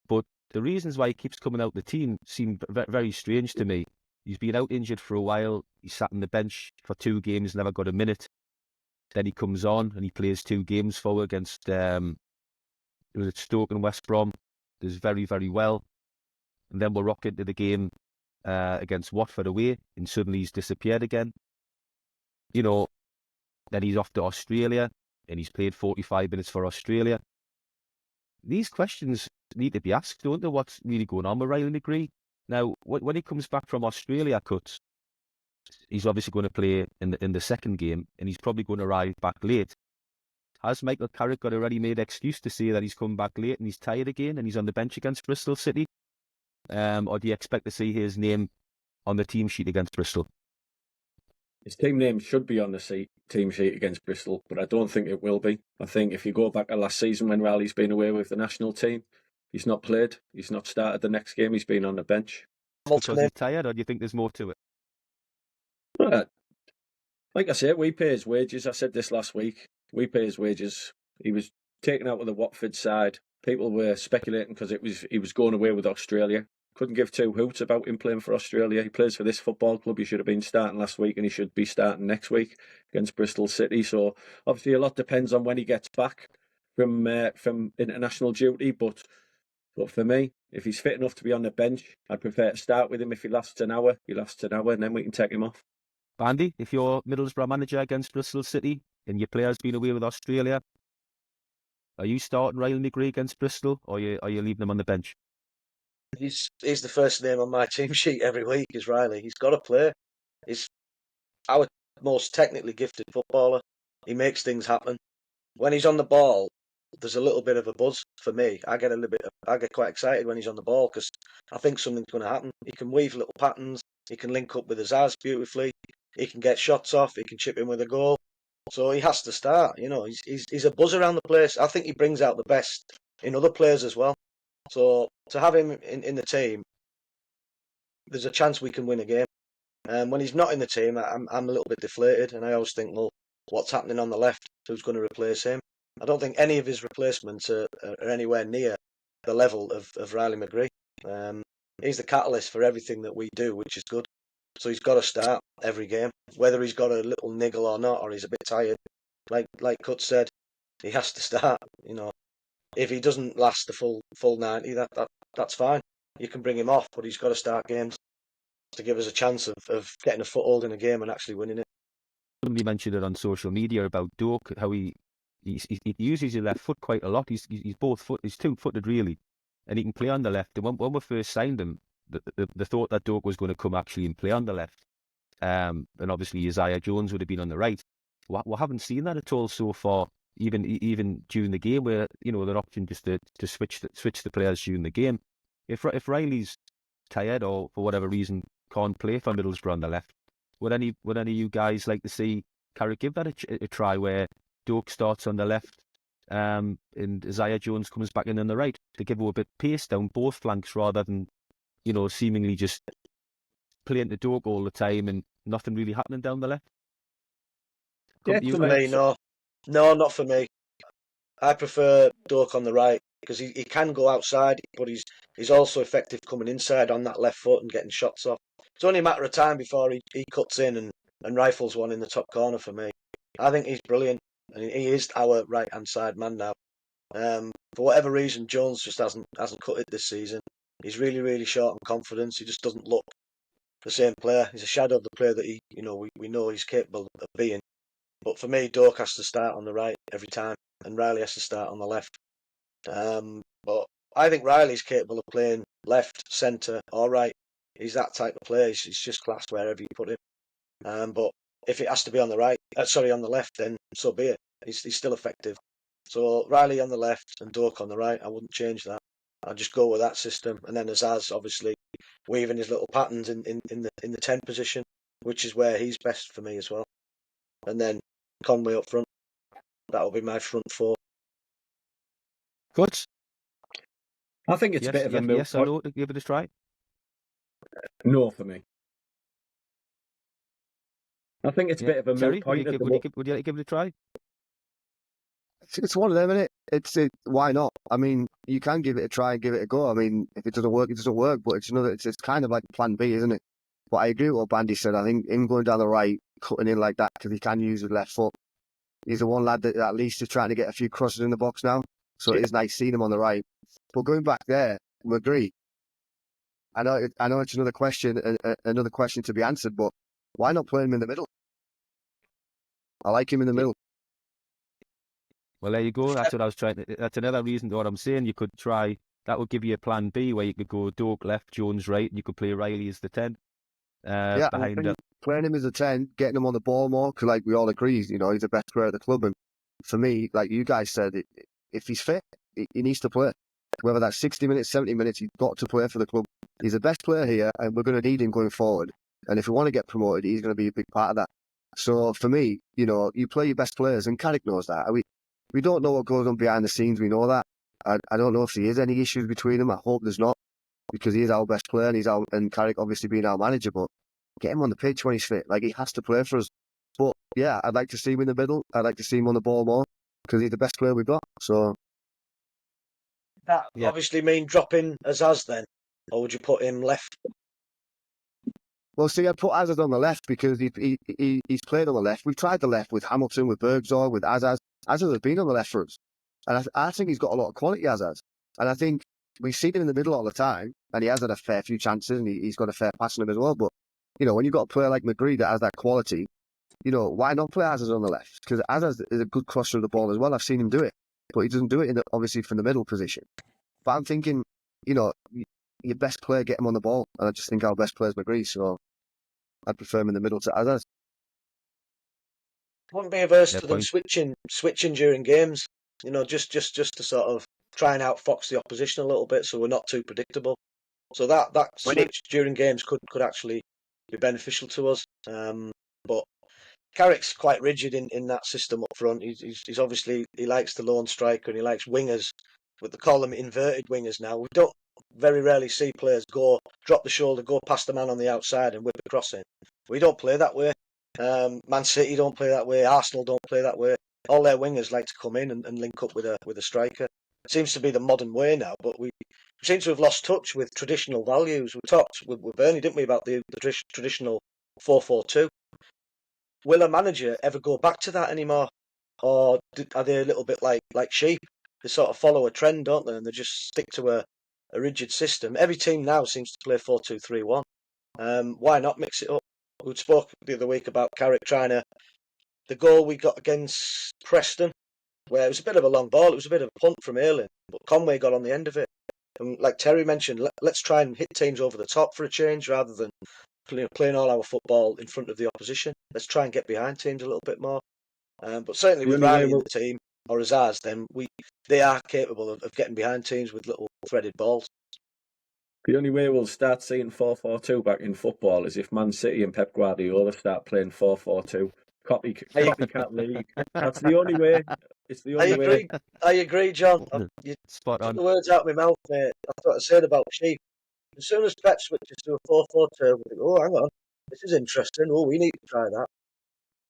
But the reasons why he keeps coming out the team seem very strange to me. He's been out injured for a while. He sat on the bench for 2 games, never got a minute. Then he comes on and he plays 2 games forward against Stoke and West Brom. Does very, very well. And then we'll rock into the game against Watford away, and suddenly he's disappeared again. Then he's off to Australia, and he's played 45 minutes for Australia. These questions need to be asked, don't they? What's really going on with Riley McGree? Now, when he comes back from Australia cuts, he's obviously going to play in the second game, and he's probably going to arrive back late. Has Michael Carrick got a ready-made excuse to say that he's come back late and he's tired again and he's on the bench against Bristol City? Or do you expect to see his name on the team sheet against Bristol? His team name should be on the team sheet against Bristol, but I don't think it will be. I think if you go back to last season when Riley's been away with the national team, he's not played. He's not started the next game. He's been on the bench. Because he's tired, or do you think there's more to it? Like I said, we pay his wages. I said this last week. We pay his wages. He was taken out with the Watford side. People were speculating because he was going away with Australia. Couldn't give 2 hoots about him playing for Australia. He plays for this football club. He should have been starting last week and he should be starting next week against Bristol City. So obviously a lot depends on when he gets back from international duty. But for me, if he's fit enough to be on the bench, I'd prefer to start with him. If he lasts an hour, and then we can take him off. Bandy, if you're Middlesbrough manager against Bristol City and your player's been away with Australia, are you starting Riley McGree against Bristol, or are you leaving him on the bench? He's the first name on my team sheet every week is Riley. He's got to play. He's our most technically gifted footballer. He makes things happen. When he's on the ball, there's a little bit of a buzz for me. I get quite excited when he's on the ball because I think something's going to happen. He can weave little patterns. He can link up with Azaz beautifully. He can get shots off. He can chip in with a goal. So he has to start. He's a buzz around the place. I think he brings out the best in other players as well. So to have him in the team, there's a chance we can win a game. And when he's not in the team, I'm a little bit deflated, and I always think, well, what's happening on the left? Who's going to replace him? I don't think any of his replacements are anywhere near the level of Riley McGree. He's the catalyst for everything that we do, which is good. So he's got to start every game, whether he's got a little niggle or not, or he's a bit tired. Like Cut said, he has to start. If he doesn't last the full 90, that's fine. You can bring him off, but he's got to start games to give us a chance of getting a foothold in a game and actually winning it. Somebody mentioned it on social media about Doak, how he uses his left foot quite a lot. He's 2-footed really, and he can play on the left. And when we first signed him, the thought that Doak was going to come actually and play on the left, and obviously Isaiah Jones would have been on the right. We haven't seen that at all so far. Even during the game, where the option just to switch the players during the game. If Riley's tired or for whatever reason can't play for Middlesbrough on the left. Would any of you guys like to see Carrick give that a try where Doak starts on the left, and Isaiah Jones comes back in on the right to give her a bit of pace down both flanks rather than, seemingly just playing to Doak all the time and nothing really happening down the left? Yeah, For me, no, not for me. I prefer Doak on the right because he can go outside, but he's also effective coming inside on that left foot and getting shots off. It's only a matter of time before he cuts in and rifles one in the top corner for me. I think he's brilliant, and he is our right hand side man now. For whatever reason, Jones just hasn't cut it this season. He's really, really short on confidence. He just doesn't look the same player. He's a shadow of the player that we know he's capable of being. But for me, Doak has to start on the right every time, and Riley has to start on the left. But I think Riley's capable of playing left, centre, or right. He's that type of player. He's just class wherever you put him. But if it has to be on the right, on the left, then so be it. He's still effective. So Riley on the left and Doak on the right. I wouldn't change that. I'd just go with that system. And then Azaz obviously weaving his little patterns in the 10 position, which is where he's best for me as well. And then Conway up front. That'll be my front four. Good. I think it's a bit of a moot yes or no to give it a try? No for me. I think it's a bit of a Terry, moot point. would you give it a try? It's one of them, isn't it? Why not? I mean, you can give it a try and give it a go. I mean, if it doesn't work, it doesn't work. But it's kind of like plan B, isn't it? But I agree with what Bandy said. I think him going down the right, cutting in like that, because he can use his left foot. He's the one lad that at least is trying to get a few crosses in the box now. So it is nice seeing him on the right. But going back there, McGree, I know it's another question to be answered, but why not play him in the middle? I like him in the middle. Well, there you go. That's what I was trying to. That's another reason to what I'm saying. You could try. That would give you a plan B where you could go Doak left, Jones right, and you could play Riley as the 10. Behind it. Playing him as a 10, getting him on the ball more, because like we all agree, he's the best player at the club. And for me, like you guys said, if he's fit, he needs to play. Whether that's 60 minutes, 70 minutes, he's got to play for the club. He's the best player here, and we're going to need him going forward. And if we want to get promoted, he's going to be a big part of that. So for me, you play your best players, and Carrick knows that. We don't know what goes on behind the scenes. We know that. I don't know if there is any issues between them. I hope there's not, because he is our best player, and Carrick obviously being our manager. But get him on the pitch when he's fit. Like, he has to play for us. But yeah, I'd like to see him in the middle. I'd like to see him on the ball more, because he's the best player we've got. So that obviously mean dropping Azaz then, or would you put him left? Well, see, I'd put Azaz on the left because he's played on the left. We've tried the left with Hamilton, with Bergzor, with Azaz. Azaz has been on the left for us. And I think he's got a lot of quality, Azaz. And I think we've seen him in the middle all the time, and he has had a fair few chances, and he's got a fair pass in him as well. But, when you've got a player like McGree that has that quality, why not play Azaz on the left? Because Azaz is a good crosser of the ball as well. I've seen him do it. But he doesn't do it, obviously, from the middle position. But I'm thinking, your best player, get him on the ball. And I just think our best player is McGree, so I'd prefer him in the middle to Azaz. Wouldn't be averse to them switching during games, just to sort of try and outfox the opposition a little bit so we're not too predictable. So that switch during games could actually be beneficial to us. But Carrick's quite rigid in that system up front. He's obviously, he likes the lone striker and he likes wingers, but they call them inverted wingers now. We don't very rarely see players drop the shoulder, go past the man on the outside and whip a cross in. We don't play that way. Man City don't play that way. Arsenal don't play that way. All their wingers like to come in and link up with a striker. It seems to be the modern way now, but we seem to have lost touch with traditional values. We talked with Bernie, didn't we, about the traditional 4-4-2. Will a manager ever go back to that anymore? Or are they a little bit like sheep? They sort of follow a trend, don't they? And they just stick to a rigid system. Every team now seems to play 4-2-3-1. Why not mix it up? We spoke the other week about Carrick the goal we got against Preston, where it was a bit of a long ball. It was a bit of a punt from Ayling, but Conway got on the end of it. And like Terry mentioned, let's try and hit teams over the top for a change rather than playing all our football in front of the opposition. Let's try and get behind teams a little bit more. But certainly with Riley in the team, or Azaz, then they are capable of getting behind teams with little threaded balls. The only way we'll start seeing 4-4-2 back in football is if Man City and Pep Guardiola start playing 4-4-2. Copycat league. That's the only way. It's the only way. I agree, John. You Spot took on. the words out of my mouth, mate. That's what I said about sheep. As soon as Pep switches to a 4-4-2, we think, oh, hang on, this is interesting. Oh, we need to try that.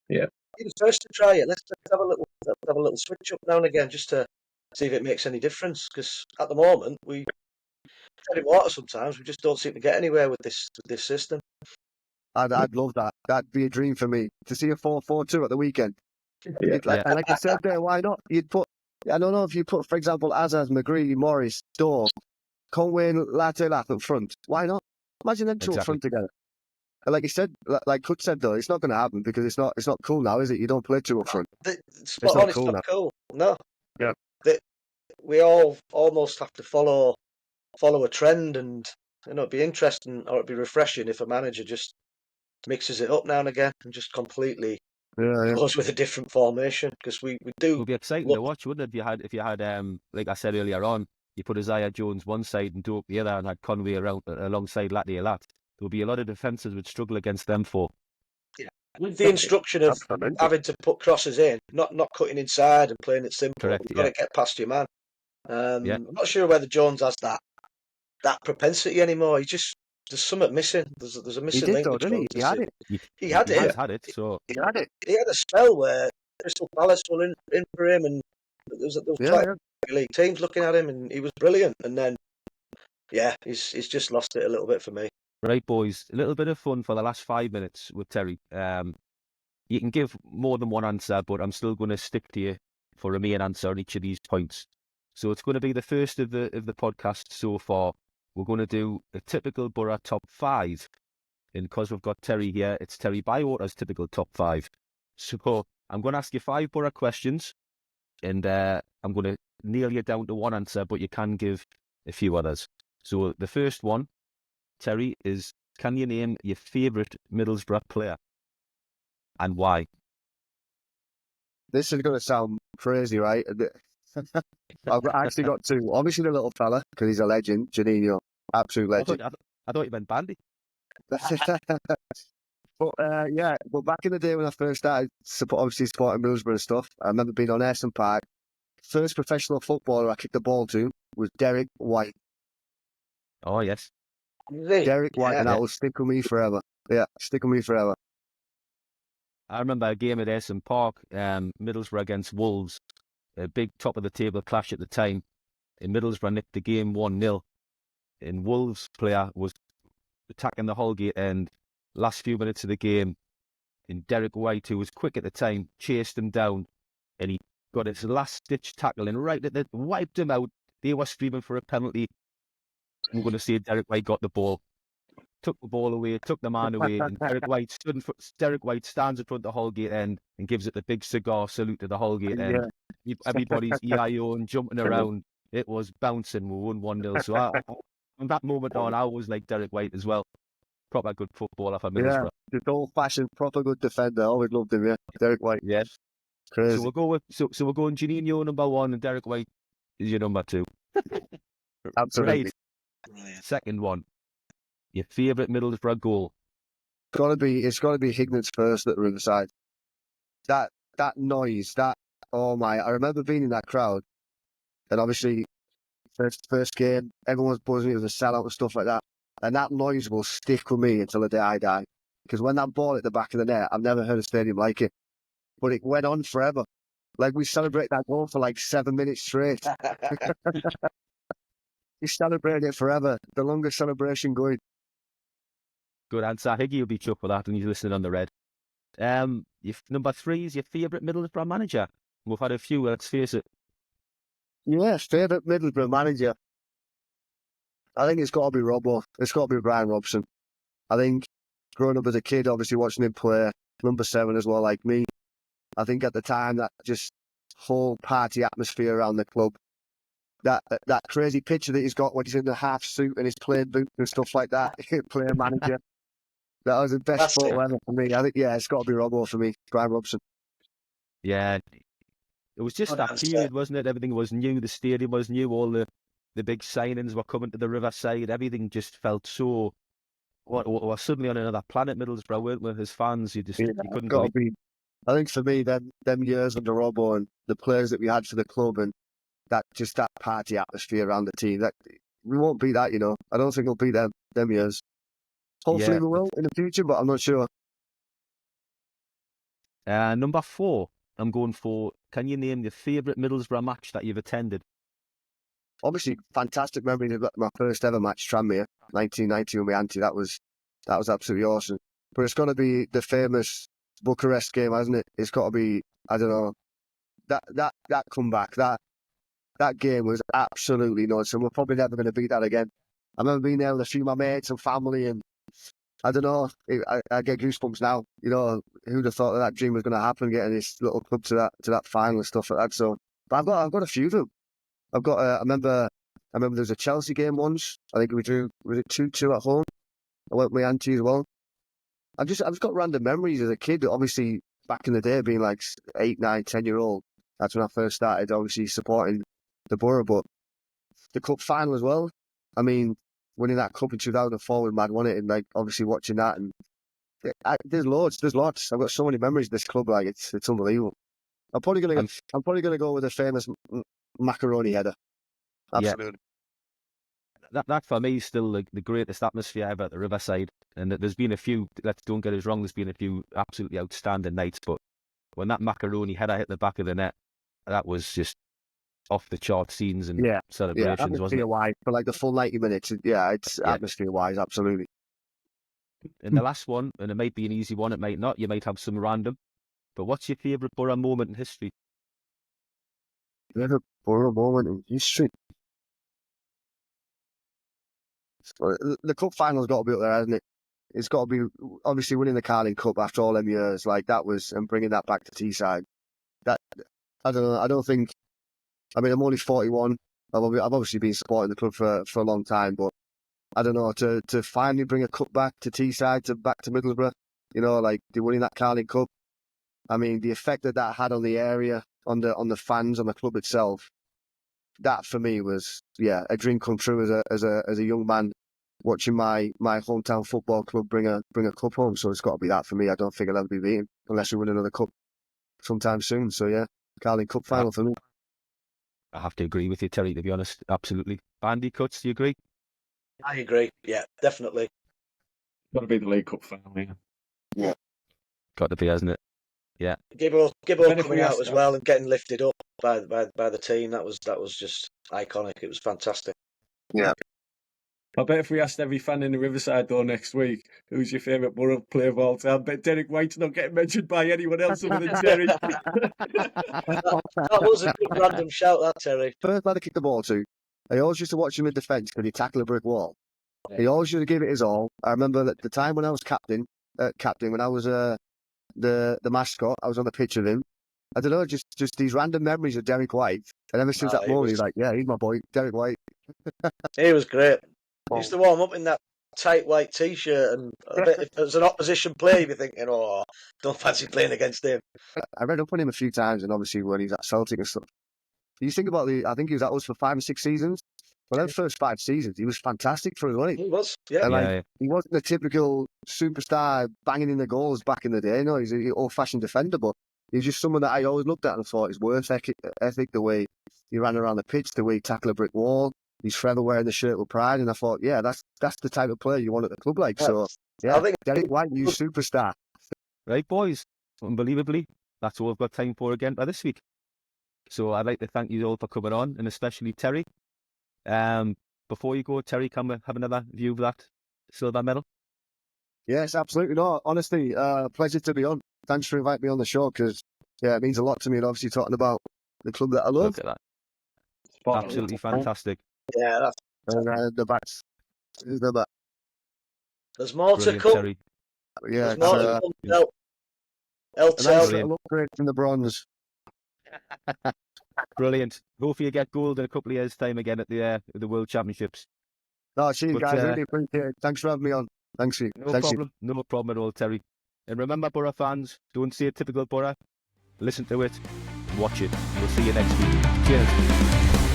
Yeah. Be the first to try it. Let's have a little switch up now and again just to see if it makes any difference. Because at the moment, we tread in water sometimes. We just don't seem to get anywhere with this system. I'd love that. That'd be a dream for me to see a 4-4-2 at the weekend. Yeah. Like you said there, why not? You'd put, I don't know if you put, for example, Azaz, McGree, Morris, Dorr, Conway, and Latte Lath up front. Why not? Imagine them two up Exactly. front together. And like you said, like Coach said though, it's not going to happen because it's not cool now, is it? You don't play two up front. Spot on, it's not cool. No. Yeah. We all almost have to follow a trend, and it'd be interesting or it'd be refreshing if a manager just mixes it up now and again and just completely goes with a different formation, because we do. It would be exciting to watch, wouldn't it? If you had like I said earlier on, you put Isaiah Jones one side and Dope the other, and had Conway alongside Latte Lath. There would be a lot of defences would struggle against them four. Yeah. With the instruction of having to put crosses in, not cutting inside and playing it simple. Correct, You've got to get past your man. I'm not sure whether Jones has that propensity anymore. There's something missing. There's a missing link. He had it. He had it. So he had it. He had a spell where Crystal Palace were in for him, and there was quite league teams looking at him, and he was brilliant. And then, he's just lost it a little bit for me. Right, boys, a little bit of fun for the last 5 minutes with Terry. You can give more than one answer, but I'm still going to stick to you for a main answer on each of these points. So it's going to be the first of the podcast so far. We're going to do a typical Boro top 5. And because we've got Terry here, it's Terry Bywater's typical top 5. So I'm going to ask you 5 Boro questions, and I'm going to nail you down to one answer, but you can give a few others. So the first one, Terry, is can you name your favourite Middlesbrough player and why? This is going to sound crazy, right? I've actually got 2. Obviously the little fella, because he's a legend, Janino, absolute legend. I thought you meant Bandy. But back in the day when I first started supporting Middlesbrough and stuff, I remember being on Ayresome Park. First professional footballer I kicked the ball to was Derek White. Oh, yes. Derek White, and that will stick with me forever. Yeah, stick with me forever. I remember a game at Ayresome Park, Middlesbrough against Wolves, a big top-of-the-table clash at the time. And Middlesbrough nicked the game 1-0. And Wolves player was attacking the Holgate end, last few minutes of the game. And Derek White, who was quick at the time, chased him down. And he got his last-ditch tackle and wiped him out. They were screaming for a penalty. I'm going to say Derek White got the ball, took the ball away, took the man away, and Derek White stands in front of the Holgate end and gives it the big cigar salute to the Holgate end. Everybody's EIO and jumping around. It was bouncing. We won 1-0. So from that moment on, I was like Derek White as well. Proper good footballer for Middlesbrough. Yeah, just old-fashioned, proper good defender. Always loved him, yeah. Derek White. Yes. Crazy. So we're going Janino number 1 and Derek White is your number 2. Absolutely. Right. Second one. Your favourite Middlesbrough goal? It's gotta be Hignet's first at Riverside. That noise, I remember being in that crowd, and obviously first game, everyone's buzzing, it was a sellout and stuff like that. And that noise will stick with me until the day I die. Because when that ball hit the back of the net, I've never heard a stadium like it. But it went on forever. Like we celebrated that goal for like 7 minutes straight. We celebrated it forever. The longest celebration going. Good answer. I think you'll be chuffed for that and he's listening on the red. Number 3 is your favourite Middlesbrough manager. We've had a few, let's face it. Yeah, favourite Middlesbrough manager. I think it's got to be Robbo. It's got to be Brian Robson. I think growing up as a kid, obviously watching him play, number 7 as well, like me. I think at the time that just whole party atmosphere around the club, that crazy picture that he's got when he's in the half suit and his playing boots and stuff like that, player manager. That was the best photo ever for me. I think, it's got to be Robbo for me, Brian Robson. Yeah, it was just that period, wasn't it? Everything was new. The stadium was new. All the the big signings were coming to the Riverside. Everything just felt so. We're suddenly on another planet, Middlesbrough, weren't we? As fans, you couldn't got to believe. be. I think for me, them years under Robbo and the players that we had for the club and that party atmosphere around the team, that we won't beat that. I don't think we'll beat them years. Hopefully we will in the future, but I'm not sure. Number 4, I'm going for. Can you name your favourite Middlesbrough match that you've attended? Obviously, fantastic memory of my first ever match, Tranmere, 1990 with my auntie. That was absolutely awesome. But it's got to be the famous Bucharest game, hasn't it? It's got to be, I don't know, that comeback, that game was absolutely nuts, and we're probably never going to beat that again. I remember being there with a few of my mates and family, and I don't know, I get goosebumps now. Who'd have thought that dream was going to happen, getting this little club to that final and stuff like that. So, but I've got a few of them. I've got. I remember there was a Chelsea game once. I think we drew. Was it 2-2 at home? I went with my auntie as well. I've just got random memories as a kid. Obviously, back in the day, being like 8, 9, 10-year-old. That's when I first started, obviously supporting the Boro. But the cup final as well. I mean, winning that cup in 2004 with Mad won it, and like obviously watching that, and there's lots. I've got so many memories of this club. Like it's unbelievable. I'm probably gonna go with a famous macaroni header. Absolutely. That for me is still the greatest atmosphere ever at the Riverside. And there's been a few, don't get us wrong, there's been a few absolutely outstanding nights, but when that macaroni header hit the back of the net, that was just off the chart scenes and celebrations, wasn't it? Wise for like the full 90 minutes. It's atmosphere wise, absolutely. And the last one, and it might be an easy one, it might not, you might have some random, but what's your favourite Boro moment in history? Favorite Boro moment in history? The cup final's got to be up there, hasn't it? It's got to be, obviously, winning the Carling Cup after all them years, like that was, and bringing that back to Teesside. That, I don't know, I don't think, I mean, I'm only 41. I've obviously been supporting the club for a long time, but I don't know, to finally bring a cup back to Teesside, back to Middlesbrough, like they're winning that Carling Cup. I mean, the effect that had on the area, on the fans, on the club itself, that for me was, a dream come true as a young man watching my hometown football club bring a cup home. So it's got to be that for me. I don't think I'll ever be beaten unless we win another cup sometime soon. So Carling Cup final for me. I have to agree with you, Terry, to be honest. Absolutely. Bandy cuts, do you agree? I agree. Yeah, definitely. Got to be the League Cup final, yeah. Got to be, hasn't it? Yeah. Gibbo coming out as well and getting lifted up by the team. That was just iconic. It was fantastic. Yeah. I bet if we asked every fan in the Riverside though next week, who's your favourite Boro player of all time, I bet Derek White's not getting mentioned by anyone else other than Terry. that was a good random shout, that, Terry. First lad to kick the ball to, I always used to watch him in defence when he tackled a brick wall. Yeah. He always used to give it his all. I remember that the time when I was captain, when I was the mascot, I was on the pitch with him. I don't know, just these random memories of Derek White. And ever since that moment, he's like, he's my boy, Derek White. He was great. He used to warm up in that tight white T-shirt, and I bet if there was an opposition player, you'd be thinking, don't fancy playing against him. I read up on him a few times, and obviously when he's at Celtic and stuff. You think about I think he was at us for 5 or 6 seasons. Well, those first 5 seasons, he was fantastic for us, wasn't he? He was, yeah. And he wasn't the typical superstar banging in the goals back in the day. No, he's an old-fashioned defender, but he was just someone that I always looked at and thought his work ethic, the way he ran around the pitch, the way he tackled a brick wall. He's forever wearing the shirt with pride, and I thought, that's the type of player you want at the club, like. So, I think Derek White, you superstar. Right, boys. Unbelievably, that's all we've got time for again by this week. So I'd like to thank you all for coming on, and especially Terry. Before you go, Terry, can we have another view of that silver medal? Yes, absolutely. No, honestly, pleasure to be on. Thanks for inviting me on the show, because it means a lot to me, and obviously talking about the club that I love. Look at that. Absolutely fantastic. Yeah, that's the backs. The back. There's more to come. Terry. Yeah, there's more to come. An upgrade from the bronze. Brilliant. Hopefully you get gold in a couple of years' time again at the World Championships. No, cheers, guys. Really appreciate it. Thanks for having me on. Thanks, you. No problem at all, Terry. And remember, Boro fans, don't say Typical Boro. Listen to it, watch it. We'll see you next week. Cheers.